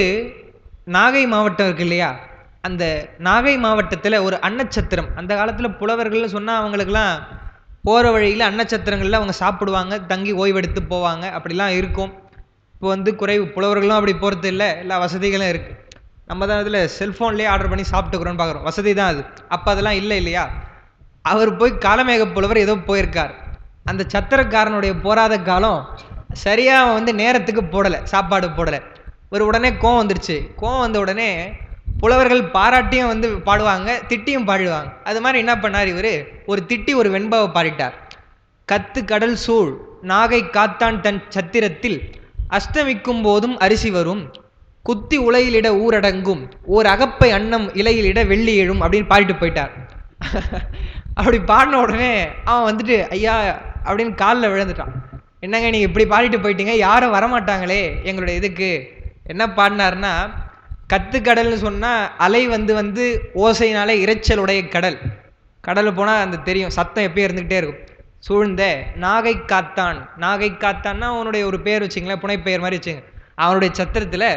நாகை மாவட்டம் இருக்கு இல்லையா, அந்த நாகை மாவட்டத்தில் ஒரு அன்னச்சத்திரம், அந்த காலத்தில் புலவர்கள்னு சொன்னால் அவங்களுக்கெல்லாம் போகிற வழியில் அன்னச்சத்திரங்களில் அவங்க சாப்பிடுவாங்க, தங்கி ஓய்வெடுத்து போவாங்க, அப்படிலாம் இருக்கும். இப்போ வந்து குறைவு, புலவர்களும் அப்படி போகிறது இல்லை, எல்லா வசதிகளும் இருக்குது. நம்ம தான் அதில் செல்ஃபோன்லேயே ஆர்டர் பண்ணி சாப்பிட்டுக்கிறோன்னு பார்க்குறோம், வசதி தான் அது. அப்போ அதெல்லாம் இல்லை இல்லையா. அவர் போய் காலமேக புலவர் ஏதோ போயிருக்கார். அந்த சத்திரக்காரனுடைய போராத காலம் சரியாக அவன் வந்து நேரத்துக்கு போடலை, சாப்பாடு போடலை. ஒரு உடனே கோவம் வந்துருச்சு. கோவம் வந்த உடனே புலவர்கள் பாராட்டியும் வந்து பாடுவாங்க, திட்டியும் பாடுவாங்க. அது மாதிரி என்ன பண்ணார் இவர், ஒரு திட்டி ஒரு வெண்பாவை பாடிட்டார். கத்து கடல் சூழ் நாகை காத்தான் தன் சத்திரத்தில் அஷ்டமிக்கும் போதும் அரிசி வரும், குத்தி உலையிலிட ஊரடங்கும், ஓர் அகப்பை அன்னம் இலையிலிட வெள்ளி எழும் அப்படின்னு பாடிட்டு போயிட்டார். அப்படி பாடின உடனே அவன் வந்துட்டு ஐயா அப்படின்னு காலில் விழுந்துட்டான். என்னங்க நீங்கள் இப்படி பாடிட்டு போயிட்டீங்க, யாரும் வரமாட்டாங்களே எங்களுடைய இதுக்கு. என்ன பாடினார்னா, கத்துக்கடல்னு சொன்னால் அலை வந்து வந்து ஓசைனாலே இரைச்சலுடைய கடல். கடலில் போனால் அந்த தெரியும், சத்தம் எப்பயும் இருந்துக்கிட்டே இருக்கும். சூழ்ந்த நாகை காத்தான், நாகை காத்தான்னா அவனுடைய ஒரு பேர் வச்சுங்களேன், புனைப்பெயர் மாதிரி வச்சுங்க. அவனுடைய சத்திரத்தில்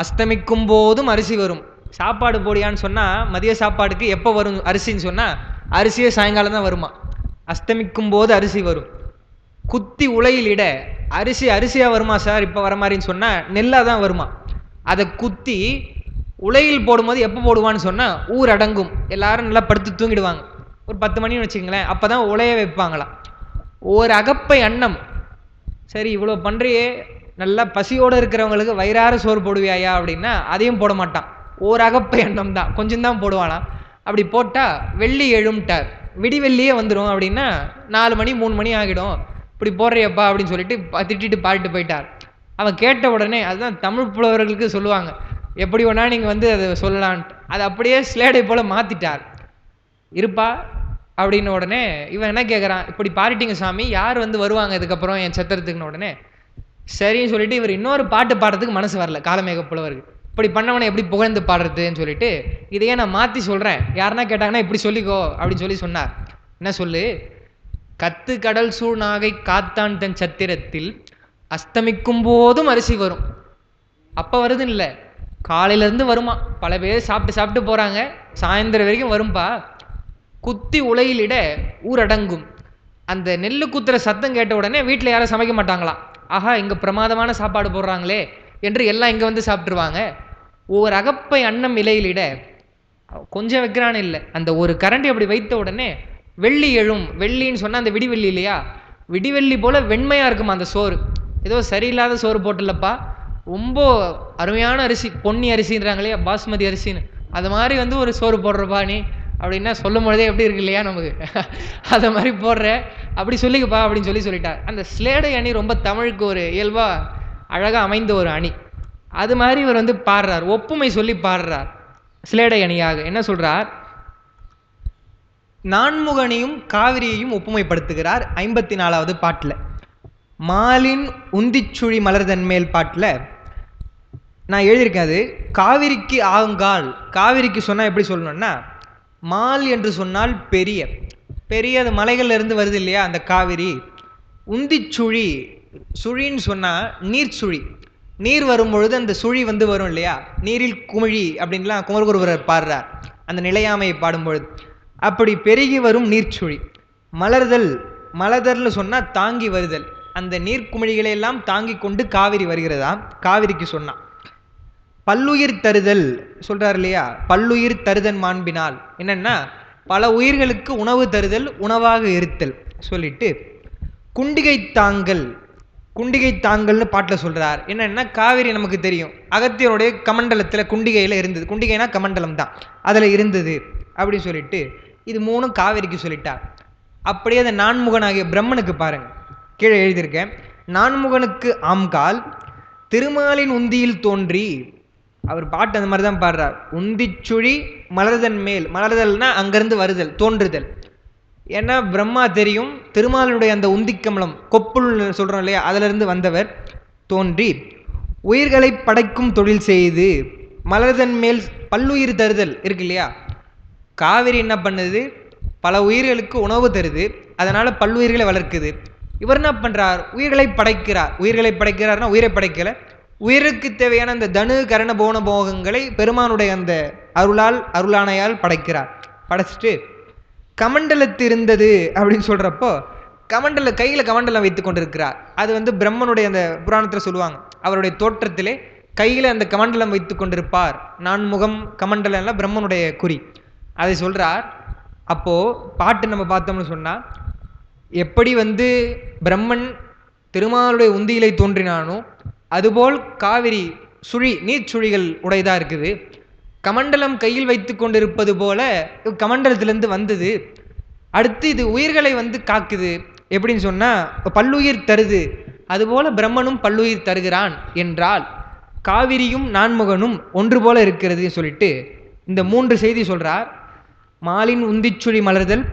அஸ்தமிக்கும் போதும் அரிசி வரும். சாப்பாடு போடியான்னு சொன்னால் மதிய சாப்பாடுக்கு எப்போ வரும் அரிசின்னு சொன்னால் அரிசியே சாயங்காலம் தான் வருமா. அஸ்தமிக்கும் போது அரிசி வரும். குத்தி உலையிலிட, அரிசி அரிசியாக வருமா சார் இப்போ வர மாதிரின்னு சொன்னால் நெல்லாக தான் வருமா. அதை குத்தி உலையில் போடும்போது எப்போ போடுவான்னு சொன்னால் ஊர் அடங்கும், எல்லாரும் நல்லா படுத்து தூங்கிடுவாங்க. ஒரு 10 மணின்னு வச்சுங்களேன், அப்போ தான் உலைய வைப்பாங்களாம். ஒரு அகப்பை அன்னம், சரி இவ்வளோ பண்ணுறியே, நல்லா பசியோடு இருக்கிறவங்களுக்கு வயிறார சோறு போடுவியாயா அப்படின்னா அதையும் போட மாட்டான். ஒரு அகப்பை அன்னம் தான், கொஞ்சம் தான் போடுவானாம். அப்படி போட்டால் வெள்ளி எழும்ட்டார், விடிவெள்ளியே வந்துடும் அப்படின்னா 4 மணி 3 மணி ஆகிடும், இப்படி போடுறியப்பா அப்படின்னு சொல்லிட்டு திட்டிட்டு பாடிட்டு போயிட்டார். அவன் கேட்ட உடனே, அதுதான் தமிழ் புலவர்களுக்கு சொல்லுவாங்க, எப்படி வேணா நீங்கள் வந்து அதை சொல்லலான்ட்டு, அதை அப்படியே ஸ்லேடை போல் மாற்றிட்டார். இருப்பா அப்படின்ன உடனே இவன் என்ன கேட்குறான், இப்படி பாடிட்டீங்க சாமி, யார் வந்து வருவாங்க இதுக்கப்புறம் என் சத்திரத்துக்குன்னு உடனே சரின்னு சொல்லிட்டு இவர் இன்னொரு பாட்டு பாடுறதுக்கு மனசு வரல காலமேக புலவருக்கு. இப்படி பண்ணவனை எப்படி புகழ்ந்து பாடுறதுன்னு சொல்லிட்டு இதையே நான் மாற்றி சொல்கிறேன், யாருன்னா கேட்டாங்கன்னா இப்படி சொல்லிக்கோ அப்படின்னு சொல்லி சொன்னார். என்ன சொல்லு, கத்து கடல் சூழ் நாகை காத்தான் தன் சத்திரத்தில் அஸ்தமிக்கும் போதும் அரிசி வரும். அப்போ வருதுன்னு இல்லை, காலையிலேருந்து வருமா, பல பேர் சாப்பிட்டு சாப்பிட்டு போகிறாங்க, சாயந்தரம் வரைக்கும் வரும்பா. குத்தி உலையிலிட ஊரடங்கும், அந்த நெல்லு குத்துற சத்தம் கேட்ட உடனே வீட்டில் யாரும் சமைக்க மாட்டாங்களாம். ஆஹா இங்கே பிரமாதமான சாப்பாடு போடுறாங்களே என்று எல்லாம் இங்கே வந்து சாப்பிட்ருவாங்க. ஒரு அகப்பை அன்னம் இலையிலிட, கொஞ்சம் வைக்கிறான்னு இல்லை, அந்த ஒரு கரண்டி அப்படி வைத்த உடனே வெள்ளி எழும். வெள்ளின்னு சொன்னால் அந்த விடிவெள்ளி இல்லையா, விடிவெள்ளி போல் வெண்மையாக இருக்குமா அந்த சோறு. ஏதோ சரியில்லாத சோறு போட்டுலப்பா, ரொம்ப அருமையான அரிசி, பொன்னி அரிசின்றாங்களே பாஸ்மதி அரிசின்னு, அது மாதிரி வந்து ஒரு சோறு போடுறப்பா நீ அப்படின்னா சொல்லும் பொழுதே எப்படி இருக்கு இல்லையா நமக்கு, அதை மாதிரி போடுற, அப்படி சொல்லிக்கப்பா அப்படின்னு சொல்லிட்டார். அந்த ஸ்லேடை அணி ரொம்ப தமிழுக்கு ஒரு இயல்பாக அழகாக அமைந்த ஒரு அணி. அது மாதிரி இவர் வந்து பாடுறார், ஒப்புமை சொல்லி பாடுறார் ஸ்லேடை அணியாக. என்ன சொல்றார், நான்முகனையும் காவிரியையும் ஒப்புமைப்படுத்துகிறார் 54வது பாட்டில். மாலின் உந்திச்சுழி மலர்தன்மேல் பாட்டில் நான் எழுதியிருக்கேன். அது காவிரிக்கு ஆங்கால், காவிரிக்கு சொன்னால் எப்படி சொல்லணும்னா, மால் என்று சொன்னால் பெரிய பெரிய, அது மலைகள்ல இருந்து வருது இல்லையா அந்த காவிரி. உந்திச்சுழி, சுழின்னு சொன்னால் நீர் சுழி, நீர் வரும்பொழுது அந்த சுழி வந்து வரும் இல்லையா, நீரில் குமிழி அப்படின்லாம் குமரகுருபரர் பாடுறார் அந்த நிலையாமையை பாடும்பொழுது. அப்படி பெருகி வரும் நீர்ச்சுழி. மலர்தல், மலர்தல்னு சொன்னால் தாங்கி வருதல், அந்த நீர்க்குமிழிகளை எல்லாம் தாங்கி கொண்டு காவிரி வருகிறதா காவிரிக்கு சொன்னான். பல்லுயிர் தருதல் சொல்றார் இல்லையா, பல்லுயிர் தருதன் மாண்பினால், என்னன்னா பல உயிர்களுக்கு உணவு தருதல், உணவாக இருத்தல் சொல்லிட்டு குண்டிகை தாங்கல், குண்டிகை தாங்கல்னு பாட்டில் சொல்றார். என்னன்னா காவிரி நமக்கு தெரியும், அகத்தியருடைய கமண்டலத்தில் குண்டிகையில் இருந்தது, குண்டிகைனா கமண்டலம் தான், அதில் இருந்தது அப்படின்னு சொல்லிட்டு இது 3 காவிரிக்கு சொல்லிட்டார். அப்படியே அந்த நான்முகனாகிய பிரம்மனுக்கு பாருங்க, கீழே எழுதியிருக்கேன், நான்முகனுக்கு ஆம்கால் திருமாலின் உந்தியில் தோன்றி, அவர் பாட்டு அந்த மாதிரி தான் பாடுறார். உந்திச்சுழி மலர்தன் மேல், மலர்தல்னா அங்கிருந்து வருதல், தோன்றுதல். ஏன்னா பிரம்மா தெரியும், திருமாலுடைய அந்த உந்திக்கமலம் கொப்புள் சொல்றோம் இல்லையா, அதுல இருந்து வந்தவர் தோன்றி உயிர்களை படைக்கும் தொழில் செய்து மலர்தன் மேல் பல்லுயிர் தருதல் இருக்கு இல்லையா. காவிரி என்ன பண்ணுது, பல உயிர்களுக்கு உணவு தருது, அதனால பல்லுயிர்களை வளர்க்குது. இவர் என்ன பண்றார், உயிர்களை படைக்கிறார். உயிர்களை படைக்கிறார்னா உயிரை படைக்கல, உயிருக்கு தேவையான அந்த தனு கரண போன போகங்களை பெருமானுடைய அந்த அருளானையால் படைக்கிறார். படைச்சிட்டு கமண்டலத்து இருந்தது அப்படின்னு சொல்றப்போ கையில கமண்டலம் வைத்துக் கொண்டிருக்கிறார். அது வந்து பிரம்மனுடைய அந்த புராணத்துல சொல்லுவாங்க, அவருடைய தோற்றத்திலே கையில அந்த கமண்டலம் வைத்துக் கொண்டிருப்பார். நான்முகம் கமண்டலம் எல்லாம் பிரம்மனுடைய குறி. அதை சொல்றார். அப்போ பாட்டு நம்ம பார்த்தோம்னு சொன்னா, எப்படி வந்து பிரம்மன் திருமாலுடைய உந்தியிலை தோன்றினானோ அதுபோல் காவிரி நீர்ச்சுழிகள் உடையதா இருக்குது. கமண்டலம் கையில் வைத்து கொண்டிருப்பது போல கமண்டலத்திலிருந்து வந்தது. அடுத்து இது உயிர்களை வந்து காக்குது. எப்படின்னு சொன்னா பல்லுயிர் தருது. அதுபோல பிரம்மனும் பல்லுயிர் தருகிறான் என்றால் காவிரியும் நான்முகனும் ஒன்று போல இருக்கிறது சொல்லிட்டு இந்த 3 செய்தி சொல்றார். மாலின் உந்திச்சுழி மலர்தல்,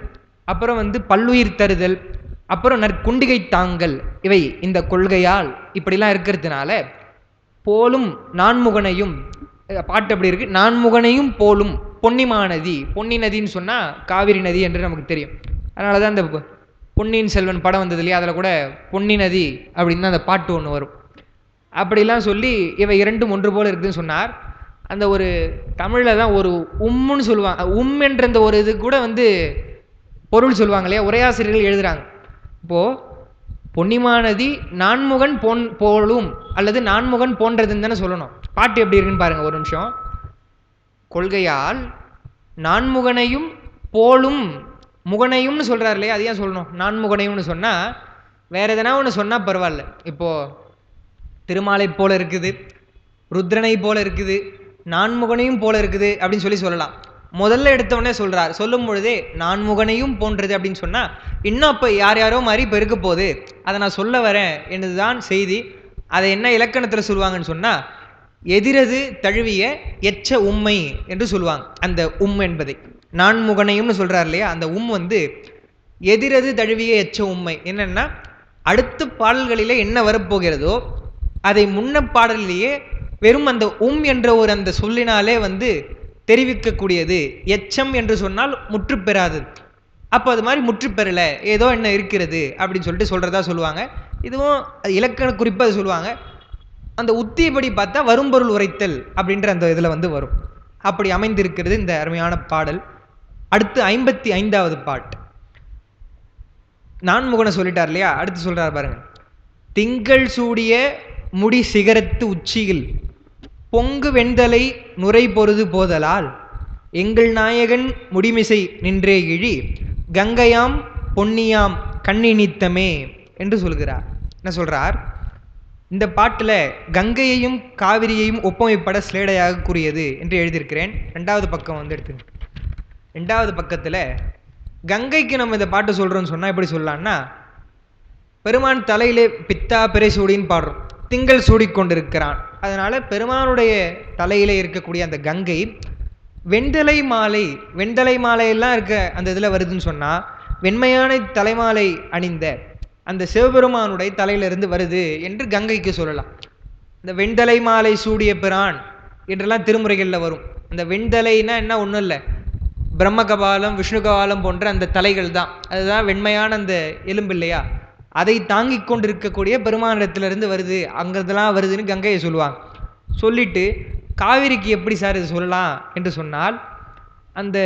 அப்புறம் வந்து பல்லுயிர் தருதல், அப்புறம் நற்குண்டிகை தாங்கல், இவை இந்த கொள்கையால் இப்படிலாம் இருக்கிறதுனால போலும் நான்முகனையும், பாட்டு அப்படி இருக்கு, நான்முகனையும் போலும் பொன்னிமா நதி. பொன்னி நதின்னு சொன்னா காவிரி நதி என்று நமக்கு தெரியும். அதனாலதான் இந்த பொன்னியின் செல்வன் படம் வந்தது இல்லையா, அதில் கூட பொன்னி நதி அப்படின்னு தான் அந்த பாட்டு ஒன்று வரும். அப்படிலாம் சொல்லி இவை இரண்டும் ஒன்று போல இருக்குதுன்னு சொன்னார். அந்த ஒரு தமிழில் தான் ஒரு உம்முன்னு சொல்லுவாங்க. என்ற அந்த ஒரு இது கூட வந்து பொருள் சொல்லுவாங்க இல்லையா, உரையாசிரியர்கள் எழுதுறாங்க. இப்போது பொன்னிமா நதி நான்முகன் போலும் அல்லது நான்முகன் போன்றதுன்னு தானே சொல்லணும். பாட்டு எப்படி இருக்குன்னு பாருங்க ஒரு நிமிஷம். கொள்கையால் நான்முகனையும் போலும் முகனையும்னு சொல்றாரு இல்லையா, அது ஏன் சொல்லணும் நான்முகனையும்னு சொன்னா? வேற எதனா ஒன்று சொன்னா பரவாயில்ல. இப்போ திருமாலை போல இருக்குது, ருத்ரனை போல இருக்குது, நான்முகனையும் போல இருக்குது அப்படின்னு சொல்லலாம். முதல்ல எடுத்தவொடனே சொல்றார். சொல்லும் பொழுதே நான்முகனையும் போன்றது அப்படின்னு சொன்னா இன்னும் அப்போ யாரோ மாதிரி இப்போ இருக்க போகுது. அதை நான் சொல்ல வரேன் என்னதுதான் செய்தி. அதை என்ன இலக்கணத்தில் சொல்லுவாங்கன்னு சொன்னா, எதிரது தழுவிய எச்ச உண்மை என்று சொல்லுவாங்க. அந்த என்பதை நான்முகனையும்னு சொல்றார் இல்லையா, அந்த வந்து எதிரது தழுவிய எச்ச உண்மை. என்னன்னா, அடுத்த பாடல்களிலே என்ன வரப்போகிறதோ அதை முன்ன பாடலிலேயே வெறும் அந்த என்ற ஒரு அந்த சொல்லினாலே வந்து தெரிவிக்கக்கூடியது. எச்சம் என்று சொன்னால் முற்று பெறாது. அப்போ அது மாதிரி முற்று பெறல, ஏதோ என்ன இருக்கிறது அப்படின்னு சொல்லிட்டு சொல்றதா சொல்லுவாங்க. இதுவும் இலக்கண குறிப்பாக அது சொல்லுவாங்க. அந்த உத்தியபடி பார்த்தா வரும்பொருள் உரைத்தல் அப்படின்ற அந்த இதில் வந்து வரும். அப்படி அமைந்திருக்கிறது இந்த அருமையான பாடல். அடுத்து 55வது பாட்டு. நான்முகனை சொல்லிட்டார் இல்லையா, அடுத்து சொல்றார் பாருங்க. திங்கள் சூடிய முடி சிகரத்து உச்சியில் பொங்கு வெண்தலை நுரை பொருது போதலால் எங்கள் நாயகன் முடிமிசை நின்றே இழி கங்கையாம் பொன்னியாம் கண்ணினித்தமே என்று சொல்கிறார். என்ன சொல்றார்? இந்த பாட்டில் கங்கையையும் காவிரியையும் ஒப்பமைப்பட ஸ்லேடையாக கூறியது என்று எழுதியிருக்கிறேன். 2வது பக்கம் வந்து எடுத்து 2வது பக்கத்தில் கங்கைக்கு நம்ம இந்த பாட்டு சொல்கிறோன்னு சொன்னால் எப்படி சொல்லலாம்னா, பெருமான் தலையிலே பித்தா பிறை சூடின்னு பாடுறோம். திங்கள் சூடிக்கொண்டிருக்கிறான். அதனால பெருமானுடைய தலையிலே இருக்கக்கூடிய அந்த கங்கை வெண்தலை மாலையெல்லாம் இருக்க அந்த இதில் வருதுன்னு சொன்னால், வெண்மையான தலைமாலை அணிந்த அந்த சிவபெருமானுடைய தலையிலிருந்து வருது என்று கங்கைக்கு சொல்லலாம். இந்த வெண்தலை மாலை சூடிய பிரான் என்றெல்லாம் திருமுறைகளில் வரும். அந்த வெண்தலைன்னா என்ன, ஒன்றும் இல்லை, பிரம்ம கபாலம் விஷ்ணு கபாலம் போன்ற அந்த தலைகள் தான். அதுதான் வெண்மையான அந்த எலும்பு இல்லையா, அதை தாங்கி கொண்டிருக்கக்கூடிய பெருமானிடத்திலிருந்து வருது, அங்கதெல்லாம் வருதுன்னு கங்கையை சொல்லுவாங்க. சொல்லிட்டு காவிரிக்கு எப்படி சார் இது சொல்லலாம் என்று சொன்னால், அந்த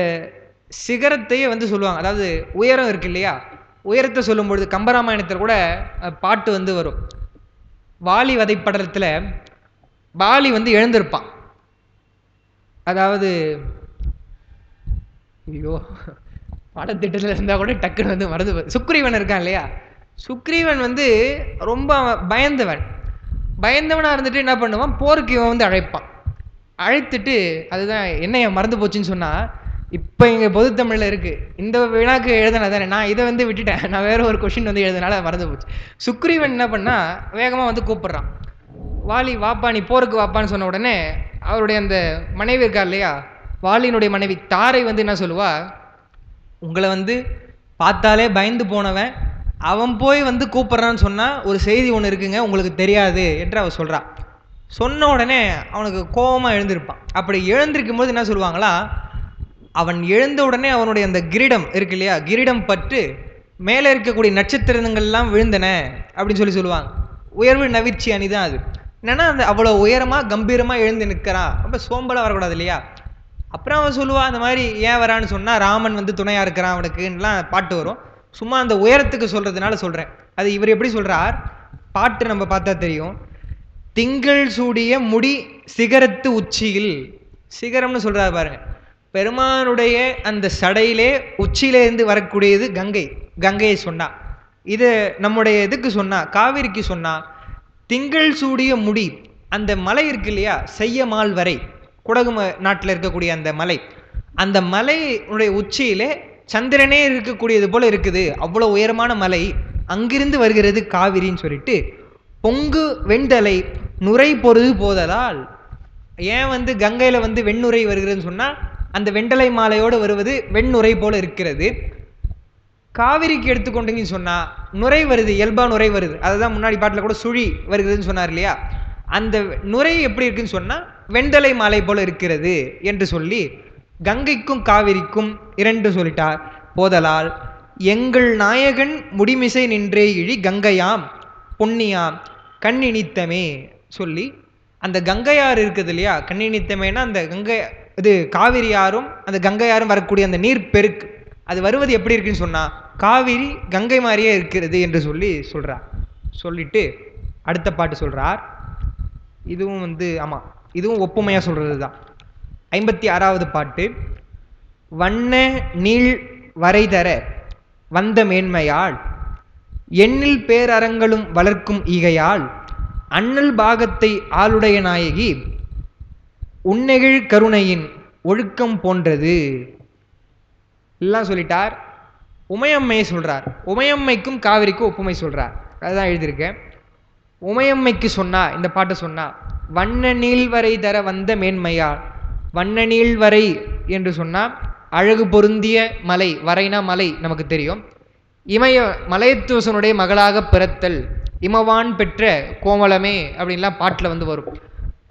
சிகரத்தையே வந்து சொல்லுவாங்க. அதாவது உயரம் இருக்கு இல்லையா, உயரத்தை சொல்லும்பொழுது கம்பராமாயணத்தில் கூட பாட்டு வந்து வரும். வாலி வதைப்படலத்தில் வாலி வந்து எழுந்திருப்பான். அதாவது ஐயோ பாடத்திட்டத்தில் இருந்தால் கூட டக்குன்னு வந்து மறந்து, சுக்ரீவன் இருக்கான் இல்லையா, சுக்ரீவன் வந்து ரொம்ப பயந்தவனாக இருந்துட்டு என்ன பண்ணுவான், போருக்கு இவன் வந்து அழைத்துட்டு, அதுதான் என்னைய மறந்து போச்சுன்னு சொன்னால், இப்போ இங்கே பொது தமிழில் இருக்குது, இந்த வினாக்கு எழுதினா தானே, நான் இதை வந்து விட்டுட்டேன், நான் வேற ஒரு கொஷின் வந்து எழுதுனால மறந்து போச்சு. சுக்ரீவன் என்ன பண்ணால் வேகமாக வந்து கூப்பிட்றான், வாலி வாப்பா நீ போருக்கு வாப்பான்னு சொன்ன உடனே அவருடைய அந்த மனைவி இருக்கா இல்லையா, வாலியினுடைய மனைவி தாரை வந்து என்ன சொல்லுவா, உங்களை வந்து பார்த்தாலே பயந்து போனவன் அவன் போய் வந்து கூப்பிட்றான்னு சொன்னால் ஒரு செய்தி ஒன்று இருக்குங்க, உங்களுக்கு தெரியாது என்று அவள் சொல்கிறான். சொன்ன உடனே அவனுக்கு கோபமாக எழுந்திருப்பான். அப்படி எழுந்திருக்கும் போது என்ன சொல்லுவாங்களா, அவன் எழுந்த உடனே அவனுடைய அந்த கிரீடம் இருக்கு இல்லையா, கிரீடம் பட்டு மேலே இருக்கக்கூடிய நட்சத்திரங்கள்லாம் விழுந்தன அப்படின்னு சொல்லுவாங்க. உயர்வு நவிர்ச்சி அணிதான் அது. என்னன்னா அந்த அவ்வளோ உயரமாக கம்பீரமாக எழுந்து நிற்கிறான், அப்போ சோம்பலாக வரக்கூடாது இல்லையா? அப்புறம் அவன் சொல்லுவான் அந்த மாதிரி ஏன் வரான்னு சொன்னால் ராமன் வந்து துணையாக இருக்கிறான் அவனுக்குலாம் பாட்டு வரும். சும்மா அந்த உயரத்துக்கு சொல்கிறதுனால சொல்கிறேன். அது இவர் எப்படி சொல்கிறார், பாட்டு நம்ம பார்த்தா தெரியும். திங்கள் சூடிய முடி சிகரத்து உச்சியில், சிகரம்னு சொல்கிறார் பாருங்க. பெருமானுடைய அந்த சடையிலே உச்சியிலேருந்து வரக்கூடியது கங்கை. கங்கையை சொன்னா இது நம்முடைய இதுக்கு சொன்னா காவிரிக்கு சொன்னா திங்கள் சூடிய முடி, அந்த மலை இருக்கு இல்லையா, செய்யமால் வரை, குடகு நாட்டில் இருக்கக்கூடிய அந்த மலை, அந்த மலையுடைய உச்சியிலே சந்திரனே இருக்கக்கூடியது போல இருக்குது, அவ்வளோ உயரமான மலை, அங்கிருந்து வருகிறது காவிரின்னு சொல்லிட்டு பொங்கு வெண்தலை நுரை பொருது போதலால். ஏன் வந்து கங்கையில் வந்து வெண்ணுரை வருகிறதுன்னு சொன்னால் அந்த வெண்டலை மாலையோடு வருவது வெண்ணுரை போல இருக்கிறது. காவிரிக்கு எடுத்துக்கொண்டீங்கன்னு சொன்னால் நுரை வருது, இயல்பா நுரை வருது. அதுதான் முன்னாடி பாட்டில் கூட சுழி வருகிறதுன்னு சொன்னார் இல்லையா, அந்த நுரை எப்படி இருக்குன்னு சொன்னால் வெண்தலை மாலை போல இருக்கிறது என்று சொல்லி கங்கைக்கும் காவிரிக்கும் இரண்டு சொல்லிட்டார். போதலால் எங்கள் நாயகன் முடிமிசை நின்றே இழி கங்கையாம் பொன்னியாம் கண்ணினித்தமே சொல்லி அந்த கங்கையாறு இருக்குது இல்லையா, கண்ணினித்தமேனா அந்த கங்கை இது காவிரியாரும் அந்த கங்கையாரும் வரக்கூடிய அந்த நீர் பெருக்கு, அது வருவது எப்படி இருக்குன்னு சொன்னா காவிரி கங்கை மாதிரியே இருக்கிறது என்று சொல்லி சொல்றார். சொல்லிட்டு அடுத்த பாட்டு சொல்றார். இதுவும் வந்து ஆமா, இதுவும் ஒப்புமையா சொல்றது தான். 56வது பாட்டு. வண்ண நீள் வரைதர வந்த மேன்மையால் எண்ணில் பேரறங்களும் வளர்க்கும் ஈகையால் அண்ணல் பாகத்தை ஆளுடைய நாயகி உன்னெகிழ் கருணையின் ஒழுக்கம் போன்றது எல்லாம் சொல்லிட்டார். உமையம்மையை சொல்றார். உமையம்மைக்கும் காவிரிக்கும் ஒப்புமை சொல்றார். அதுதான் எழுதியிருக்கேன். உமையம்மைக்கு சொன்னா இந்த பாட்டை சொன்னா வண்ண நீள்வரை தர வந்த மேன்மையால், வண்ண நீள்வரை என்று சொன்னா அழகு பொருந்திய மலை, வரைனா மலை நமக்கு தெரியும். இமய மலையத்துவசனுடைய மகளாக பிறத்தல், இமவான் பெற்ற கோமலமே அப்படின்லாம் பாட்டில் வந்து வரும்.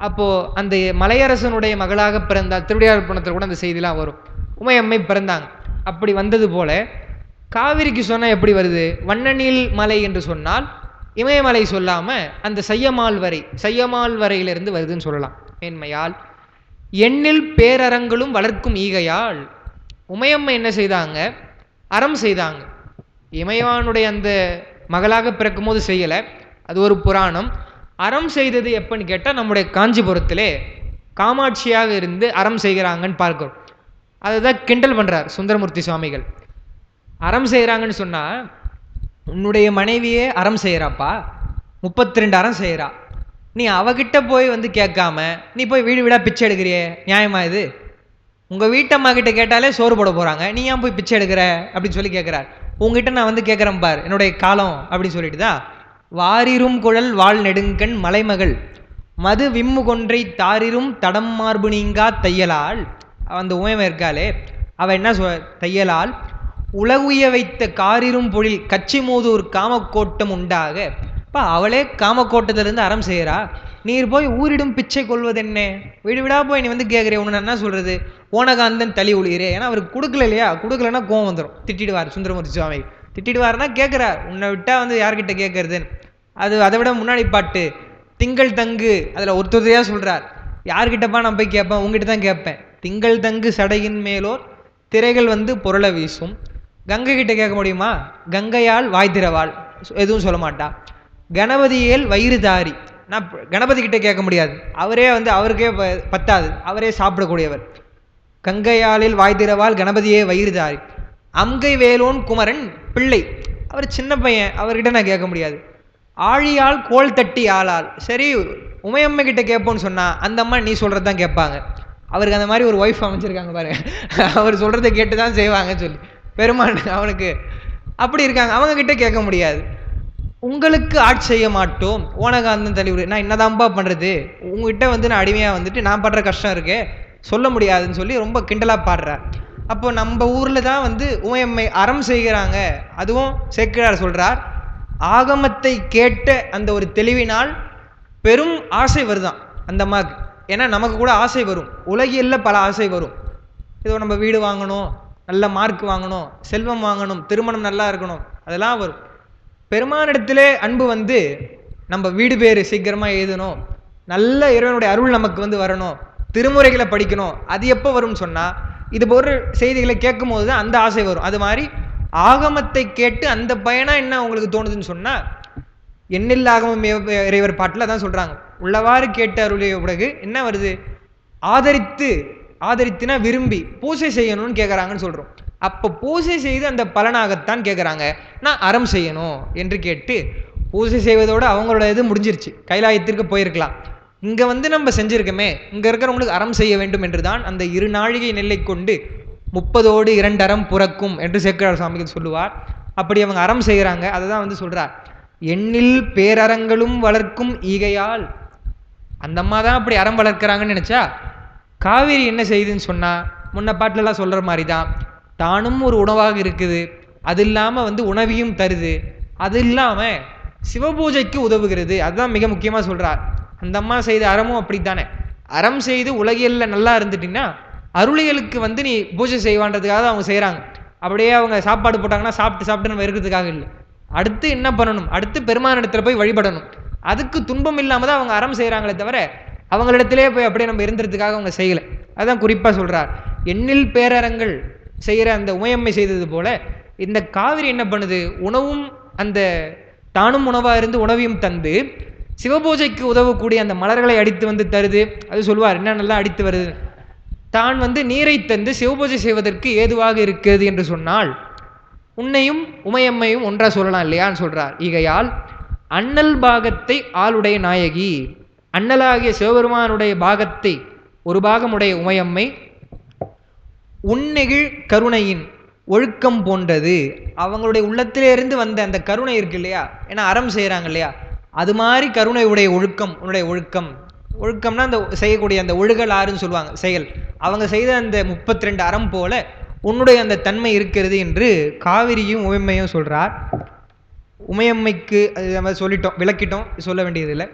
அப்போது அந்த மலையரசனுடைய மகளாக பிறந்தால் திருவிடையார் புராணத்தில் கூட அந்த செய்திலாம் வரும். உமையம்மை பிறந்தாங்க. அப்படி வந்தது போல காவிரிக்கு சொன்னால் எப்படி வருது, வண்ணநீள் மலை என்று சொன்னால் இமயமலை சொல்லாமல் அந்த செய்யமால் வரை, செய்யமால் வரையிலிருந்து வருதுன்னு சொல்லலாம். மேன்மையால் எண்ணில் பேரறங்களும் வளர்க்கும் ஈகையால், உமையம்மை என்ன செய்தாங்க, அறம் செய்தாங்க. இமயவானுடைய அந்த மகளாக பிறக்கும் போது செய்யலை, அது ஒரு புராணம். அறம் செய்தது எப்பன்னு கேட்டால் நம்முடைய காஞ்சிபுரத்திலே காமாட்சியாக இருந்து அறம் செய்கிறாங்கன்னு பார்க்கிறோம். அதுதான் கிண்டல் பண்ணுறார் சுந்தரமூர்த்தி சுவாமிகள். அறம் செய்கிறாங்கன்னு சொன்னால் உன்னுடைய மனைவியே அறம் செய்கிறாப்பா, 32 அறம் செய்கிறா, நீ அவகிட்ட போய் வந்து கேட்காம நீ போய் வீடு வீடாக பிச்சை எடுக்கிறியே, நியாயமா இது? உங்கள் வீட்டம்மா கிட்ட கேட்டாலே சோறு போட போகிறாங்க, நீ ஏன் போய் பிச்சை எடுக்கிற அப்படின்னு சொல்லி கேட்குறார். உங்ககிட்ட நான் வந்து கேட்குறேன் பார், என்னுடைய காலம் அப்படின்னு சொல்லிட்டு தான் வாரிரும் குழல் வாழ் நெடுங்கண் மலைமகள் மது விம்மு கொன்றை தாரிரும் தடம் மார்பு நீங்கா தையலால். அந்த உயமை இருக்காளே அவ என்ன தையலால் உலகுய வைத்த காரிரும் பொழில் கச்சி மூதூர் காமக்கோட்டம் உண்டாக. அப்பா அவளே காமக்கோட்டத்திலிருந்து அறம் செய்கிறா, நீர் போய் ஊரிடும் பிச்சை கொள்வது என்ன? வீடு விடா போய் நீ வந்து கேட்குறே, உன்னை என்ன சொல்றது, ஓனகாந்தன் தளி ஒளிகிறே. ஏன்னா அவருக்கு கொடுக்கல இல்லையா, கொடுக்கலன்னா கோவம் வந்துடும், திட்டிடுவார் சுந்தரமூர்த்தி சுவாமி. திட்டிடுவார்னா கேட்குறார், உன்னை விட்டா வந்து யார்கிட்ட கேட்கறதுன்னு. அது அதை விட முன்னாடி பாட்டு திங்கள் தங்கு, அதில் ஒருத்தரையாக சொல்கிறார், யார்கிட்டப்பா நான் போய் கேட்பேன், உங்ககிட்ட தான் கேட்பேன். திங்கள் தங்கு சடையின் மேலோர் திரைகள் வந்து பொருளை வீசும். கங்கை கிட்ட கேட்க முடியுமா? கங்கையால் வாய் திறவாள், எதுவும் சொல்ல மாட்டா. கணபதியேல் வயிறு தாரி, நான் கணபதி கிட்ட கேட்க முடியாது, அவரே வந்து அவருக்கே பத்தாது, அவரே சாப்பிடக்கூடியவர். கங்கையாலில் வாய் திறவாள் கணபதியே வயிறு தாரி. அம்கை வேலோன் குமரன் பிள்ளை, அவர் சின்ன பையன், அவர்கிட்ட நான் கேட்க முடியாது. ஆழியால் கோல் தட்டி ஆளால், சரி உமையம்மை கிட்ட கேட்போன்னு சொன்னா அந்த அம்மா நீ சொல்றது தான் கேட்பாங்க. அவருக்கு அந்த மாதிரி ஒரு ஒய்ஃப் அமைச்சிருக்காங்க பாரு, அவர் சொல்றதை கேட்டு தான் செய்வாங்கன்னு சொல்லி பெருமான் அவனுக்கு அப்படி இருக்காங்க, அவங்க கிட்ட கேட்க முடியாது. உங்களுக்கு ஆட்சி செய்ய மாட்டோம் ஓனகாந்தன் தலைவர், நான் என்னதான்பா பண்றது, உங்ககிட்ட வந்து நான் அடிமையா வந்துட்டு நான் படுற கஷ்டம் இருக்கே, சொல்ல முடியாதுன்னு சொல்லி ரொம்ப கிண்டலா பாடுறார். அப்போ நம்ம ஊர்ல தான் வந்து உமையம்மை அறம் செய்கிறாங்க. அதுவும் சேக்கிழார் சொல்றார், ஆகமத்தை கேட்ட அந்த ஒரு தெளிவினால் பெரும் ஆசை வருதான் அந்த அம்மாவுக்கு. ஏன்னா நமக்கு கூட ஆசை வரும், உலகியல்ல பல ஆசை வரும். ஏதோ நம்ம வீடு வாங்கணும், நல்ல மார்க் வாங்கணும், செல்வம் வாங்கணும், திருமணம் நல்லா இருக்கணும், அதெல்லாம் வரும். பெருமானிடத்திலே அன்பு வந்து நம்ம வீடு பேர் சீக்கிரமாக எழுதணும், நல்ல இறைவனுடைய அருள் நமக்கு வந்து வரணும், திருமுறைகளை படிக்கணும். அது எப்போ வரும்னு சொன்னா இது போன்ற செய்திகளை கேட்கும் போது தான் அந்த ஆசை வரும். அது மாதிரி ஆகமத்தை கேட்டு அந்த பயனா என்ன உங்களுக்கு தோணுதுன்னு சொன்னா, எண்ணில் ஆகமம் இறைவர் பாட்டில் அதான் சொல்றாங்க. உள்ளவாறு கேட்டு அருளிய பிறகு என்ன வருது, ஆதரித்துனா விரும்பி பூஜை செய்யணும்னு கேட்கறாங்கன்னு சொல்றோம். அப்ப பூஜை செய்து அந்த பலனாகத்தான் கேட்கறாங்க. நான் அறம் செய்யணும் என்று கேட்டு பூஜை செய்வதோட அவங்களோட இது முடிஞ்சிருச்சு, கைலாயத்திற்கு போயிருக்கலாம். இங்க வந்து நம்ம செஞ்சிருக்கோமே, இங்க இருக்கிறவங்களுக்கு அறம் செய்ய வேண்டும் என்றுதான் அந்த 2 நாழிகை நெல்லை கொண்டு 30ஓடு 2 அறம் புறக்கும் என்று சேக்கிழார் சுவாமிகள் சொல்லுவார். அப்படி அவங்க அறம் செய்யறாங்க. அதுதான் வந்து சொல்றார், எண்ணில் பேரறங்களும் வளர்க்கும் ஈகையால். அந்த அம்மா தான் அப்படி அறம் வளர்க்கிறாங்கன்னு நினைச்சா, காவிரி என்ன செய்யுதுன்னு சொன்னா முன்ன பாட்டுல எல்லாம் சொல்ற மாதிரிதான், தானும் ஒரு உணவாக இருக்குது, அது இல்லாம வந்து உணவியும் தருது, அது இல்லாம சிவபூஜைக்கு உதவுகிறது. அதுதான் மிக முக்கியமா சொல்றார். அந்த அம்மா செய்த அறமும் அப்படித்தானே. அறம் செய்து உலகியல்ல நல்லா இருந்துட்டீங்கன்னா அருளியலுக்கு வந்து நீ பூஜை செய்வான்றதுக்காக அவங்க செய்யறாங்க. அப்படியே அவங்க சாப்பாடு போட்டாங்கன்னா சாப்பிட்டு நம்ம இருக்கிறதுக்காக இல்லை. அடுத்து என்ன பண்ணணும், அடுத்து பெருமான இடத்துல போய் வழிபடணும். அதுக்கு துன்பம் இல்லாம தான் அவங்க அறம் செய்யறாங்களே தவிர அவங்களிடத்திலே போய் அப்படியே நம்ம இருந்ததுக்காக அவங்க செய்யலை. அதான் குறிப்பா சொல்றார், எண்ணில் பேரறங்கள் செய்யற அந்த உமையம்மை செய்தது போல இந்த காவிரி என்ன பண்ணுது, உணவும் அந்த தானும் உணவா இருந்து உணவையும் தந்து சிவபூஜைக்கு உதவக்கூடிய அந்த மலர்களை அடித்து வந்து தருது. அது சொல்லுவார், என்ன நல்லா அடித்து வருது, தான் வந்து நீரை தந்து சிவபூஜை செய்வதற்கு ஏதுவாக இருக்கிறது என்று சொன்னால் உன்னையும் உமையம்மையும் ஒன்றா சொல்லலாம் இல்லையான்னு சொல்றார். ஈகையால் அண்ணல் பாகத்தை ஆளுடைய நாயகி, அண்ணலாகிய சிவபெருமானுடைய பாகத்தை ஒரு பாகமுடைய உமையம்மை உன்னெகிழ் கருணையின் ஒழுக்கம் போன்றது. அவங்களுடைய உள்ளத்திலே இருந்து வந்த அந்த கருணை இருக்கு இல்லையா, ஏன்னா அறம் செய்யறாங்க இல்லையா, அது மாதிரி கருணை உடைய ஒழுக்கம், உன்னுடைய ஒழுக்கம். ஒழுக்கம்னா அந்த செய்யக்கூடிய அந்த ஒழுகல் ஆறுன்னு சொல்லுவாங்க செயல். அவங்க செய்த அந்த 32 அறம் போல உன்னுடைய அந்த தன்மை இருக்கிறது என்று காவிரியும் உமையம்மையும் சொல்றார். உமையம்மைக்கு அது நம்ம சொல்லிட்டோம், விளக்கிட்டோம், சொல்ல வேண்டியதில்லை.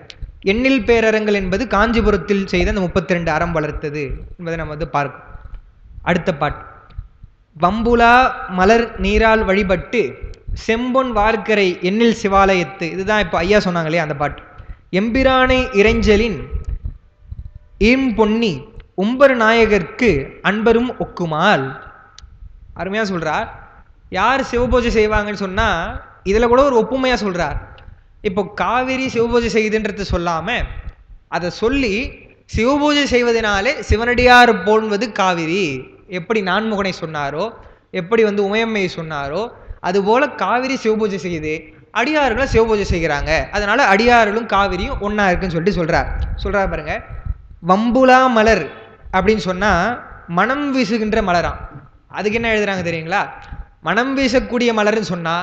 எண்ணில் பேரறங்கள் என்பது காஞ்சிபுரத்தில் செய்த அந்த 32 அறம் வளர்த்தது என்பதை நம்ம வந்து பார்க்கணும். அடுத்த பாட்டு, வம்புலா மலர் நீரால் வழிபட்டு செம்பொன் வார்க்கரை எண்ணில் சிவாலயத்து. இதுதான் இப்போ ஐயா சொன்னாங்க இல்லையா அந்த பாட்டு. எம்பிரானை இறைஞ்சலின் பொன்னி உம்பர் நாயகர்க்கு அன்பரும் ஒக்குமால். அருமையா சொல்றார். யார் சிவபூஜை செய்வாங்கன்னு சொன்னா இதுல கூட ஒரு ஒப்புமையா சொல்றார். இப்போ காவிரி சிவபூஜை செய்யுதுன்றது சொல்லாம அதை சொல்லி சிவபூஜை செய்வதனாலே சிவனடியார் போன்வது காவிரி. எப்படி நான்முகனை சொன்னாரோ, எப்படி வந்து உமையம்மையை சொன்னாரோ, அதுபோல காவிரி சிவபூஜை செய்யுது, அடியார்களும் சிவபூஜை செய்கிறாங்க, அதனால அடியார்களும் காவிரியும் ஒன்னா இருக்குன்னு சொல்லிட்டு சொல்றார் பாருங்க. வம்புலா மலர் அப்படின்னு சொன்னா மனம் வீசுகின்ற மலராம். அதுக்கு என்ன எழுதுறாங்க தெரியுங்களா, மனம் வீசக்கூடிய மலர்னு சொன்னா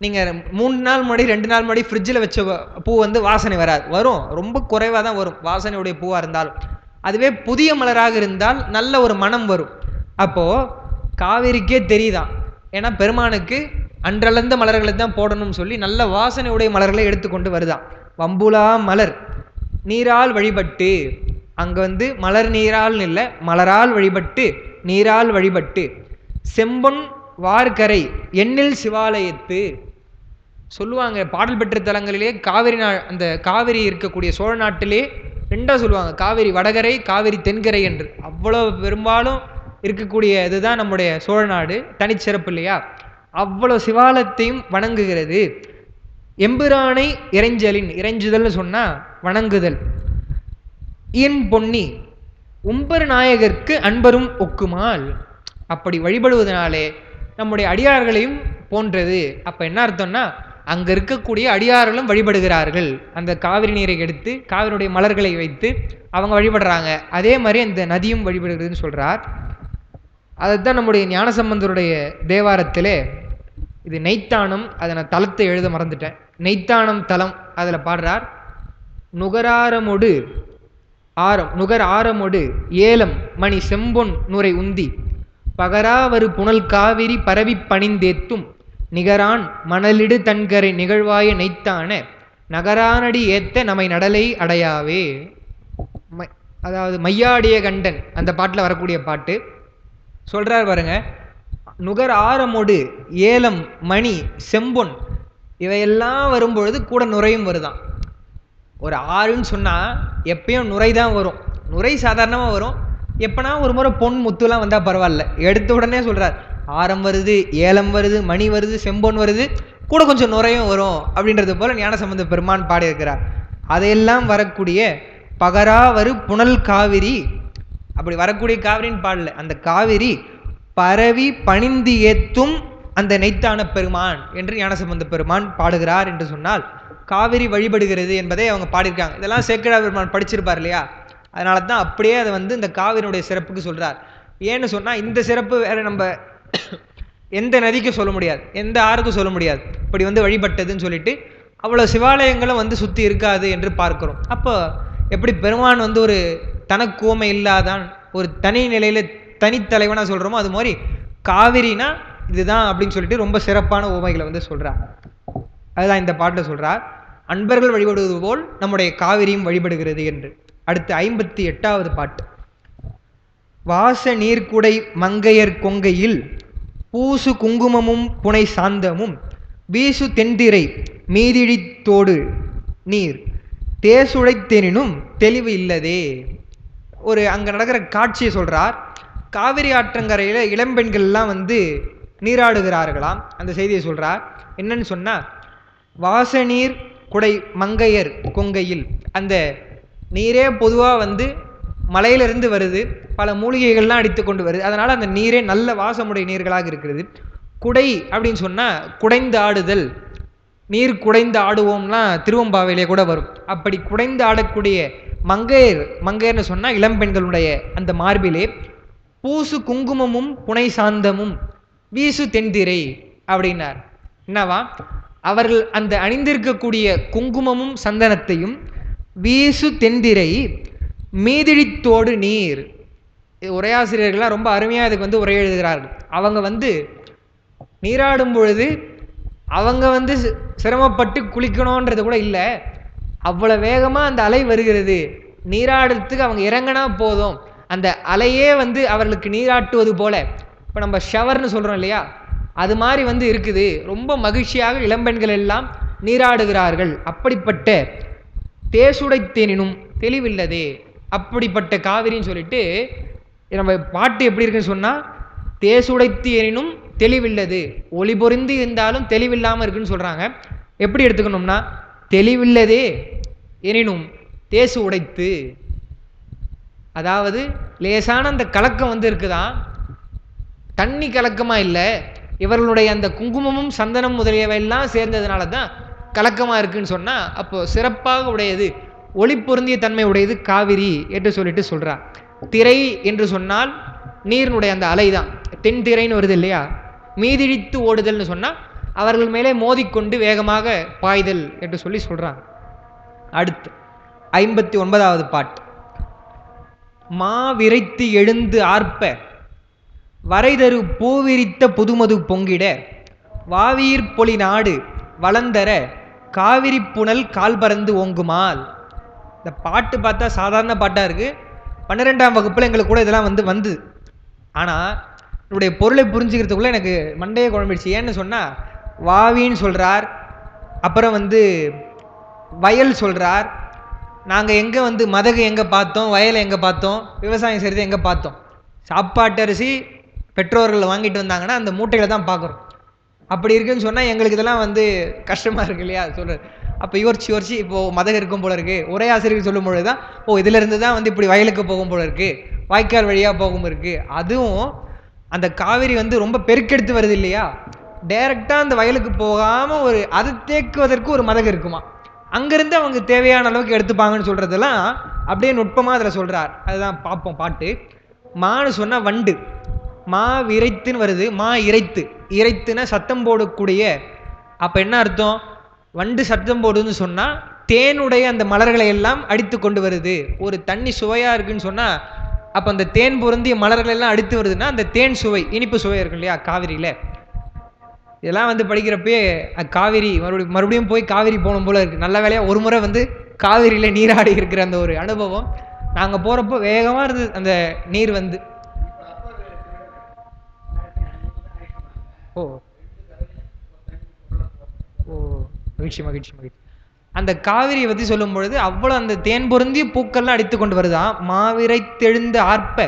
நீங்க 3 நாள் முன்னாடி 2 நாள் முன்னாடி ஃப்ரிட்ஜில் வச்ச பூ வந்து வாசனை வராது, வரும், ரொம்ப குறைவாக தான் வரும் வாசனையுடைய பூவா இருந்தாலும். அதுவே புதிய மலராக இருந்தால் நல்ல ஒரு மனம் வரும். அப்போ காவிரிக்கே தெரியுதான், ஏன்னா பெருமானுக்கு அன்றளந்த மலர்களை தான் போடணும்னு சொல்லி நல்ல வாசனையுடைய மலர்களை எடுத்துக்கொண்டு வருதான். வம்புலா மலர் நீரால் வழிபட்டு, அங்க வந்து மலர் நீரால் இல்லை, மலரால் வழிபட்டு நீரால் வழிபட்டு செம்பொன் வார்கரை எண்ணில் சிவாலயத்து. சொல்லுவாங்க பாடல் பெற்ற தலங்களிலே காவிரி அந்த காவிரி இருக்கக்கூடிய சோழ நாட்டிலே 2ஆ சொல்லுவாங்க, காவிரி வடகரை காவிரி தென்கரை என்று. அவ்வளவு பெரும்பாலும் இருக்கக்கூடிய இதுதான் நம்முடைய சோழ நாடு, தனிச்சிறப்பு இல்லையா. அவ்வளவு சிவாலயத்தையும் வணங்குகிறது. எம்பிரானை இறைஞ்சலின், இறைஞ்சுதல்னு சொன்னா வணங்குதல். பொன்னி உம்பர் நாயகர்க்கு அன்பரும் ஒக்குமால். அப்படி வழிபடுவதனாலே நம்முடைய அடியார்களையும் போன்றது. அப்ப என்ன அர்த்தம்னா அங்க இருக்கக்கூடிய அடியார்களும் வழிபடுகிறார்கள். அந்த காவிரி நீரை எடுத்து காவிரியுடைய மலர்களை வைத்து அவங்க வழிபடுறாங்க, அதே மாதிரி அந்த நதியும் வழிபடுகிறதுன்னு சொல்றார். அதுதான் நம்முடைய ஞானசம்பந்தருடைய தேவாரத்திலே, இது நெய்த்தானம், அதை நான் தலத்தை எழுத மறந்துட்டேன், நெய்த்தானம் தலம், அதுல பாடுறார். நுகர் ஆரமொடு ஏலம் மணி செம்பொன் நுரை உந்தி பகராவரு புனல் காவிரி பரவி பணிந்தேத்தும் நிகரான் மணலிடு தன்கரை நிகழ்வாய நெய்த்தான நகரானடி ஏத்த நம்மை நடலை அடையாவே. அதாவது மையாடிய கண்டன் அந்த பாட்டில் வரக்கூடிய பாட்டு சொல்றார் பாருங்க. நுகர் ஆரமொடு ஏலம் மணி செம்பொன் இவையெல்லாம் வரும்பொழுது கூட நுரையும் வருதான். ஒரு ஆறுன்னு சொன்னா எப்பயும் நுரை தான் வரும். நுரை சாதாரணமா வரும். எப்பனா ஒரு முறை பொன் முத்துலாம் வந்தா பரவாயில்ல. எடுத்த உடனே சொல்றார், ஆரம் வருது, ஏலம் வருது, மணி வருது, செம்பொன் வருது, கூட கொஞ்சம் நுரையும் வரும் அப்படின்றது போல ஞானசம்பந்த பெருமான் பாடியிருக்கிறார். அதையெல்லாம் வரக்கூடிய பகராவரு புனல் காவிரி, அப்படி வரக்கூடிய காவிரின்னு பாடல, அந்த காவிரி பரவி பணிந்து ஏத்தும் அந்த நெய்த்தான பெருமான் என்று ஞானசம்பந்த பெருமான் பாடுகிறார் என்று சொன்னால் காவிரி வழிபடுகிறது என்பதை அவங்க பாடியிருக்காங்க. இதெல்லாம் சேக்கிழார் பெருமான் படிச்சிருப்பார் இல்லையா? அதனால தான் அப்படியே அதை வந்து இந்த காவிரியுடைய சிறப்புக்கு சொல்றார். ஏன்னு சொன்னா இந்த சிறப்பு வேற நம்ம எந்த நதிக்கு சொல்ல முடியாது, எந்த ஆறுக்கும் சொல்ல முடியாது. இப்படி வந்து வழிபட்டதுன்னு சொல்லிட்டு அவ்வளவு சிவாலயங்களும் வந்து சுத்தி இருக்காது என்று பார்க்கிறோம். அப்போ எப்படி பெருமான் வந்து ஒரு தனக்கோமை இல்லாதான் ஒரு தனி நிலையில தனித்தலைவனா சொல்றோமோ அது மாதிரி காவிரினா இதுதான் அப்படின்னு சொல்லிட்டு ரொம்ப சிறப்பான ஓமைகளை வந்து சொல்றார். அதுதான் இந்த பாட்டில் சொல்றார், அன்பர்கள் வழிபடுவது போல் நம்முடைய காவிரியும் வழிபடுகிறது என்று. அடுத்து 58வது பாட்டு. வாச நீர்க்குடை மங்கையர் கொங்கையில் பூசு குங்குமமும் புனை சாந்தமும் வீசு தென்திரை மீதிழித்தோடு நீர் தேசுழைத்தெனினும் தெளிவு இல்லதே. ஒரு அங்க நடக்கிற காட்சியை சொல்றார். காவிரி ஆற்றங்கரையில இளம்பெண்கள்லாம் வந்து நீராடுகிறார்களாம். அந்த செய்தியை சொல்றார். என்னன்னு சொன்னா, வாசநீர் குடை மங்கையர் கொங்கையில், அந்த நீரே பொதுவாக வந்து மலையிலிருந்து வருது, பல மூலிகைகள்லாம் அடித்து கொண்டு வருது, அதனால அந்த நீரே நல்ல வாசமுடைய நீர்களாக இருக்கிறது. குடை அப்படின்னு சொன்னா குடைந்து ஆடுதல், நீர் குடைந்து ஆடுவோம்னா திருவம்பாவையிலே கூட வரும். அப்படி குடைந்து ஆடக்கூடிய மங்கையர், மங்கையர்னு சொன்னா இளம்பெண்களுடைய அந்த மார்பிலே பூசு குங்குமமும் புனை சாந்தமும் வீசு தென்திரை அப்படின்னார். என்னவா? அவர்கள் அந்த அணிந்திருக்கக்கூடிய குங்குமமும் சந்தனத்தையும் வீசு தென்திரை மீதிழித்தோடு நீர். உரையாசிரியர்கள்லாம் ரொம்ப அருமையாக இதுக்கு வந்து உரை எழுதுகிறார்கள். அவங்க வந்து நீராடும் பொழுது அவங்க வந்து சிரமப்பட்டு குளிக்கணுன்றது கூட இல்லை, அவ்வளோ வேகமாக அந்த அலை வருகிறது, நீராடுறதுக்கு அவங்க இறங்கினா போதும், அந்த அலையே வந்து அவர்களுக்கு நீராட்டுவது போல. இப்போ நம்ம ஷவர்னு சொல்கிறோம் இல்லையா, அது மாதிரி வந்து இருக்குது. ரொம்ப மகிழ்ச்சியாக இளம்பெண்கள் எல்லாம் நீராடுகிறார்கள். அப்படிப்பட்ட தேசுடைத்தேனினும் தெளிவில்லதே, அப்படிப்பட்ட காவிரின்னு சொல்லிட்டு நம்ம பாட்டு எப்படி இருக்குன்னு சொன்னால், தேசுடைத்தேனினும் தெளிவில்லது, ஒளி பொறிந்து இருந்தாலும் தெளிவில்லாமல் இருக்குன்னு சொல்கிறாங்க. எப்படி எடுத்துக்கணும்னா, தெளிவில்லதே எனினும் தேசு உடைத்து, அதாவது லேசான அந்த கலக்கம் வந்து இருக்குதான், தண்ணி கலக்கமா இல்லை, இவர்களுடைய அந்த குங்குமமும் சந்தனம் முதலியவையெல்லாம் சேர்ந்ததுனால தான் கலக்கமாக இருக்குன்னு சொன்னால், அப்போ சிறப்பாக உடையது, ஒளி பொருந்திய தன்மை உடையது காவிரி என்று சொல்லிட்டு சொல்கிறார். திரை என்று சொன்னால் நீரினுடைய அந்த அலை தான், தென் திரைன்னு வருது இல்லையா. மீதிழித்து ஓடுதல்னு சொன்னால் அவர்கள் மேலே மோதிக்கொண்டு வேகமாக பாய்தல் என்று சொல்லி சொல்கிறாங்க. அடுத்து 59வது பாட்டு. மா விரைத்து எழுந்து ஆர்ப்ப வரைதரு பூவிரித்த புதுமது பொங்கிட வாவீர் பொலி நாடு வளந்தர காவிரி புனல் கால் பறந்து ஓங்குமால். இந்த பாட்டு பார்த்தா சாதாரண பாட்டாக இருக்குது. 12ஆம் வகுப்பில் எங்களுக்கு கூட இதெல்லாம் வந்து ஆனால் என்னுடைய பொருளை புரிஞ்சுக்கிறதுக்குள்ளே எனக்கு மண்டையை குழம்பிடுச்சு. ஏன்னு சொன்னால், வாவின்னு சொல்கிறார், அப்புறம் வந்து வயல் சொல்கிறார். நாங்கள் எங்கே வந்து மதகு எங்கே பார்த்தோம், வயலை எங்கே பார்த்தோம், விவசாயம் செய்கிறது எங்கே பார்த்தோம்? சாப்பாட்டு அரிசி பெற்றோர்கள் வாங்கிட்டு வந்தாங்கன்னா அந்த மூட்டையில் தான் பார்க்குறோம். அப்படி இருக்குன்னு சொன்னால் எங்களுக்கு இதெல்லாம் வந்து கஷ்டமாக இருக்கு இல்லையா சொல்கிறது. அப்போ யோசிச்சு இப்போது மதகு இருக்கும் போல இருக்குது. ஒரே ஆசிரியர் சொல்லும் பொழுது தான், ஓ இதிலிருந்து தான் வந்து இப்படி வயலுக்கு போகும் போல இருக்குது, வாய்க்கால் வழியாக போகும் இருக்குது. அதுவும் அந்த காவிரி வந்து ரொம்ப பெருக்கெடுத்து வருது இல்லையா, டைரெக்டாக அந்த வயலுக்கு போகாமல் ஒரு அதை தேக்குவதற்கு ஒரு மதகு இருக்குமா, அங்கேருந்து அவங்க தேவையான அளவுக்கு எடுத்துப்பாங்கன்னு சொல்கிறதெல்லாம் அப்படியே நுட்பமாக அதில் சொல்கிறார். அதுதான் பார்ப்போம் பாட்டு. மான்னு சொன்னால் வண்டு, மா விரைத்துன்னு வருது, மா இறைத்து, இறைத்துனா சத்தம் போடக்கூடிய. அப்போ என்ன அர்த்தம்? வண்டு சத்தம் போடுதுன்னு சொன்னால் தேனுடைய அந்த மலர்களை எல்லாம் அடித்து கொண்டு வருது. ஒரு தண்ணி சுவையாக இருக்குன்னு சொன்னால் அப்போ அந்த தேன் பொருந்திய மலர்கள் எல்லாம் அடித்து வருதுன்னா அந்த தேன் சுவை, இனிப்பு சுவை இருக்கு இல்லையா காவிரியில். இதெல்லாம் வந்து படிக்கிறப்பே காவிரி மறுபடியும் போய் காவிரி போகணும் போல இருக்குது. நல்ல வேலையாக ஒரு முறை வந்து காவிரியில் நீராடி இருக்கிற அந்த ஒரு அனுபவம். நாங்கள் போகிறப்போ வேகமாக இருந்தது அந்த நீர் வந்து. ஓ ஓ மகிழ்ச்சி மகிழ்ச்சி மகிழ்ச்சி. அந்த காவிரியை பற்றி சொல்லும் பொழுது அவ்வளோ அந்த தேன் பொருந்திய பூக்கள்லாம் அடித்து கொண்டு வருதான். மாவிரை தெழுந்த ஆர்ப்ப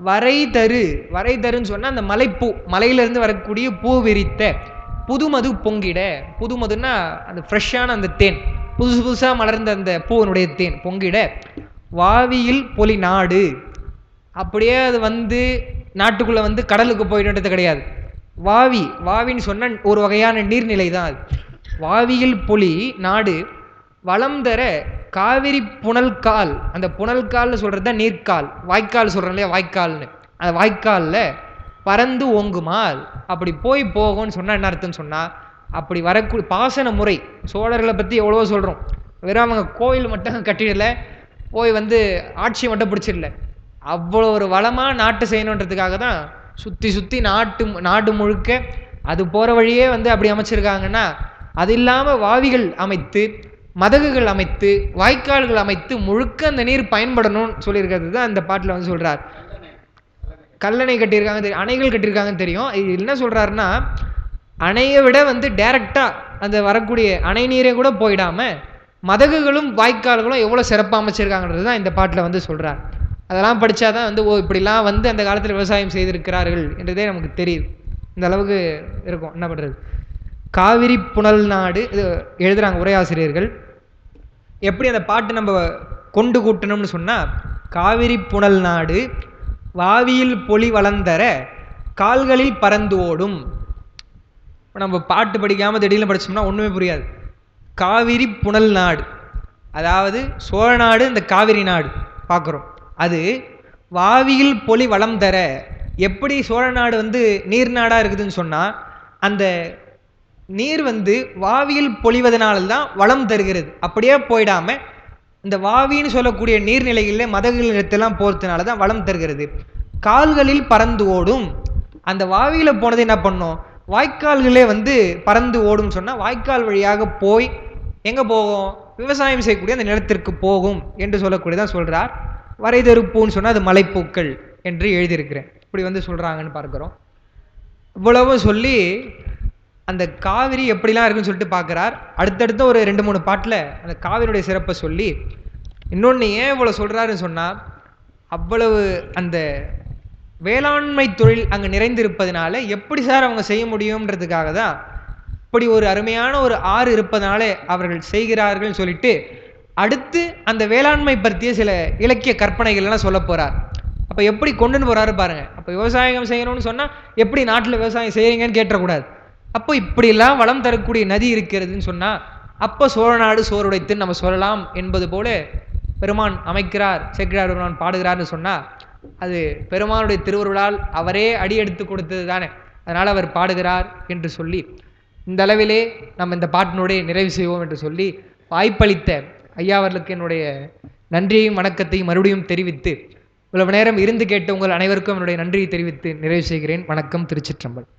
வரை தரு, வரை தருன்னு சொன்னால் அந்த மலைப்பூ, மலையிலிருந்து வரக்கூடிய பூ விரித்த புதுமது பொங்கிட. புதுமதுன்னா அந்த ஃப்ரெஷ்ஷான அந்த தேன், புதுசு புதுசாக மலர்ந்த அந்த பூவனுடைய தேன் பொங்கிட. வாவியில் பொலி நாடு, அப்படியே அது வந்து நாட்டுக்குள்ளே வந்து கடலுக்கு போயிடுறது கிடையாது. வாவி, வாவின்னு சொன்ன ஒரு வகையான நீர்நிலை தான் அது. வாவியில் பொலி நாடு வளம் தர காவிரி புனல்கால். அந்த புனல்கால்னு சொல்கிறது தான் நீர்க்கால். வாய்க்கால் சொல்கிறோம் இல்லையா, வாய்க்கால்னு. அந்த வாய்க்காலில் பறந்து ஓங்குமால். அப்படி போய் போகும்னு சொன்னால் என்ன அர்த்தம்னு சொன்னால், அப்படி வரக்கூடிய பாசன முறை. சோழர்களை பற்றி எவ்வளவோ சொல்கிறோம். வெறும் அவங்க கோயில் மட்டும் கட்டிடல, போய் வந்து ஆட்சி மட்டும் பிடிச்சிடல. அவ்வளோ ஒரு வளமாக நாட்டு செய்யணுன்றதுக்காக தான் சுற்றி சுற்றி நாடு முழுக்க அது போகிற வழியே வந்து அப்படி அமைச்சிருக்காங்கன்னா, அது இல்லாமல் வாவிகள் அமைத்து, மதகுகள் அமைத்து, வாய்க்கால்கள் அமைத்து முழுக்க அந்த நீர் பயன்படணும்னு சொல்லியிருக்கிறது தான் அந்த பாட்டில் வந்து சொல்கிறார். கல்லணை கட்டியிருக்காங்க தெரியும், அணைகள் கட்டியிருக்காங்கன்னு தெரியும். இது என்ன சொல்கிறாருன்னா, அணையை விட வந்து டைரெக்டாக அந்த வரக்கூடிய அணை நீரே கூட போயிடாமல் மதகுகளும் வாய்க்கால்களும் எவ்வளோ சிறப்பாக அமைச்சிருக்காங்கிறது தான் இந்த பாட்டில் வந்து சொல்கிறார். அதெல்லாம் படித்தா தான் வந்து இப்படிலாம் வந்து அந்த காலத்தில் விவசாயம் செய்திருக்கிறார்கள் என்றதே நமக்கு தெரியுது. இந்த அளவுக்கு இருக்கும். என்ன பண்ணுறது? காவிரி புனல் நாடு இது எழுதுகிறாங்க உரையாசிரியர்கள். எப்படி அந்த பாட்டு நம்ம கொண்டு கூட்டணும்னு சொன்னால், காவிரி புனல் நாடு வாவியில் பொலி வளர்ந்தர கால்களில் பறந்து ஓடும். நம்ம பாட்டு படிக்காமல் திடீர்னு படித்தோம்னா ஒன்றுமே புரியாது. காவிரி புனல் நாடு, அதாவது சோழ நாடு, இந்த காவிரி நாடு பார்க்குறோம். அது வாவியில் பொலி வளம் தர. எப்படி சோழ நாடு வந்து நீர் நாடாக இருக்குதுன்னு சொன்னால், அந்த நீர் வந்து வாவியில் பொழிவதனால்தான் வளம் தருகிறது. அப்படியே போயிடாமல் இந்த வாவின்னு சொல்லக்கூடிய நீர்நிலைகளில் மதகுகள் இடத்தெல்லாம் போகிறதுனால தான் வளம் தருகிறது. கால்களில் பறந்து ஓடும். அந்த வாவியில் போனது என்ன பண்ணும், வாய்க்கால்களே வந்து பறந்து ஓடும் சொன்னால் வாய்க்கால் வழியாக போய் எங்கே போகும், விவசாயம் செய்யக்கூடிய அந்த நிலத்திற்கு போகும் என்று சொல்லக்கூடியதான் சொல்கிறார். வரைதருப்பூன்னு சொன்னால் அது மலைப்பூக்கள் என்று எழுதியிருக்கிறேன். இப்படி வந்து சொல்கிறாங்கன்னு பார்க்குறோம். இவ்வளவு சொல்லி அந்த காவிரி எப்படிலாம் இருக்குன்னு சொல்லிட்டு பார்க்குறார். அடுத்தடுத்த ஒரு 2-3 பாட்டில் அந்த காவிரியுடைய சிறப்பை சொல்லி, இன்னொன்று ஏன் இவ்வளோ சொல்கிறாருன்னு சொன்னால், அவ்வளவு அந்த வேளாண்மை தொழில் அங்கே நிறைந்திருப்பதனால எப்படி சார் அவங்க செய்ய முடியும்ன்றதுக்காக தான் இப்படி ஒரு அருமையான ஒரு ஆறு இருப்பதனால அவர்கள் செய்கிறார்கள் சொல்லிட்டு, அடுத்து அந்த வேளாண்மை பற்றிய சில இலக்கிய கற்பனைகள்லாம் சொல்ல போகிறார். அப்போ எப்படி கொண்டுன்னு போகிறாரு பாருங்கள். அப்போ விவசாயம் செய்யணும்னு சொன்னால் எப்படி நாட்டில் விவசாயம் செய்கிறீங்கன்னு கேட்டக்கூடாது. அப்போ இப்படிலாம் வளம் தரக்கூடிய நதி இருக்கிறதுன்னு சொன்னால், அப்போ சோழ நாடு சோறுடைத்துன்னு நம்ம சொல்லலாம் என்பது போல பெருமான் அமைக்கிறார், சேக்கிழார் பெருமான் பாடுகிறார்னு சொன்னால், அது பெருமானுடைய திருவருளால் அவரே அடி எடுத்து கொடுத்தது தானே. அதனால் அவர் பாடுகிறார் என்று சொல்லி, இந்த அளவிலே நம்ம இந்த பாட்டினுடைய நிறைவு செய்வோம் என்று சொல்லி, வாய்ப்பளித்த ஐயா அவர்களுக்கு என்னுடைய நன்றியையும் வணக்கத்தையும் மறுபடியும் தெரிவித்து, இவ்வளவு நேரம் இருந்து கேட்ட உங்கள் அனைவருக்கும் என்னுடைய நன்றியை தெரிவித்து நிறைவு செய்கிறேன். வணக்கம். திருச்சிற்றம்பலம்.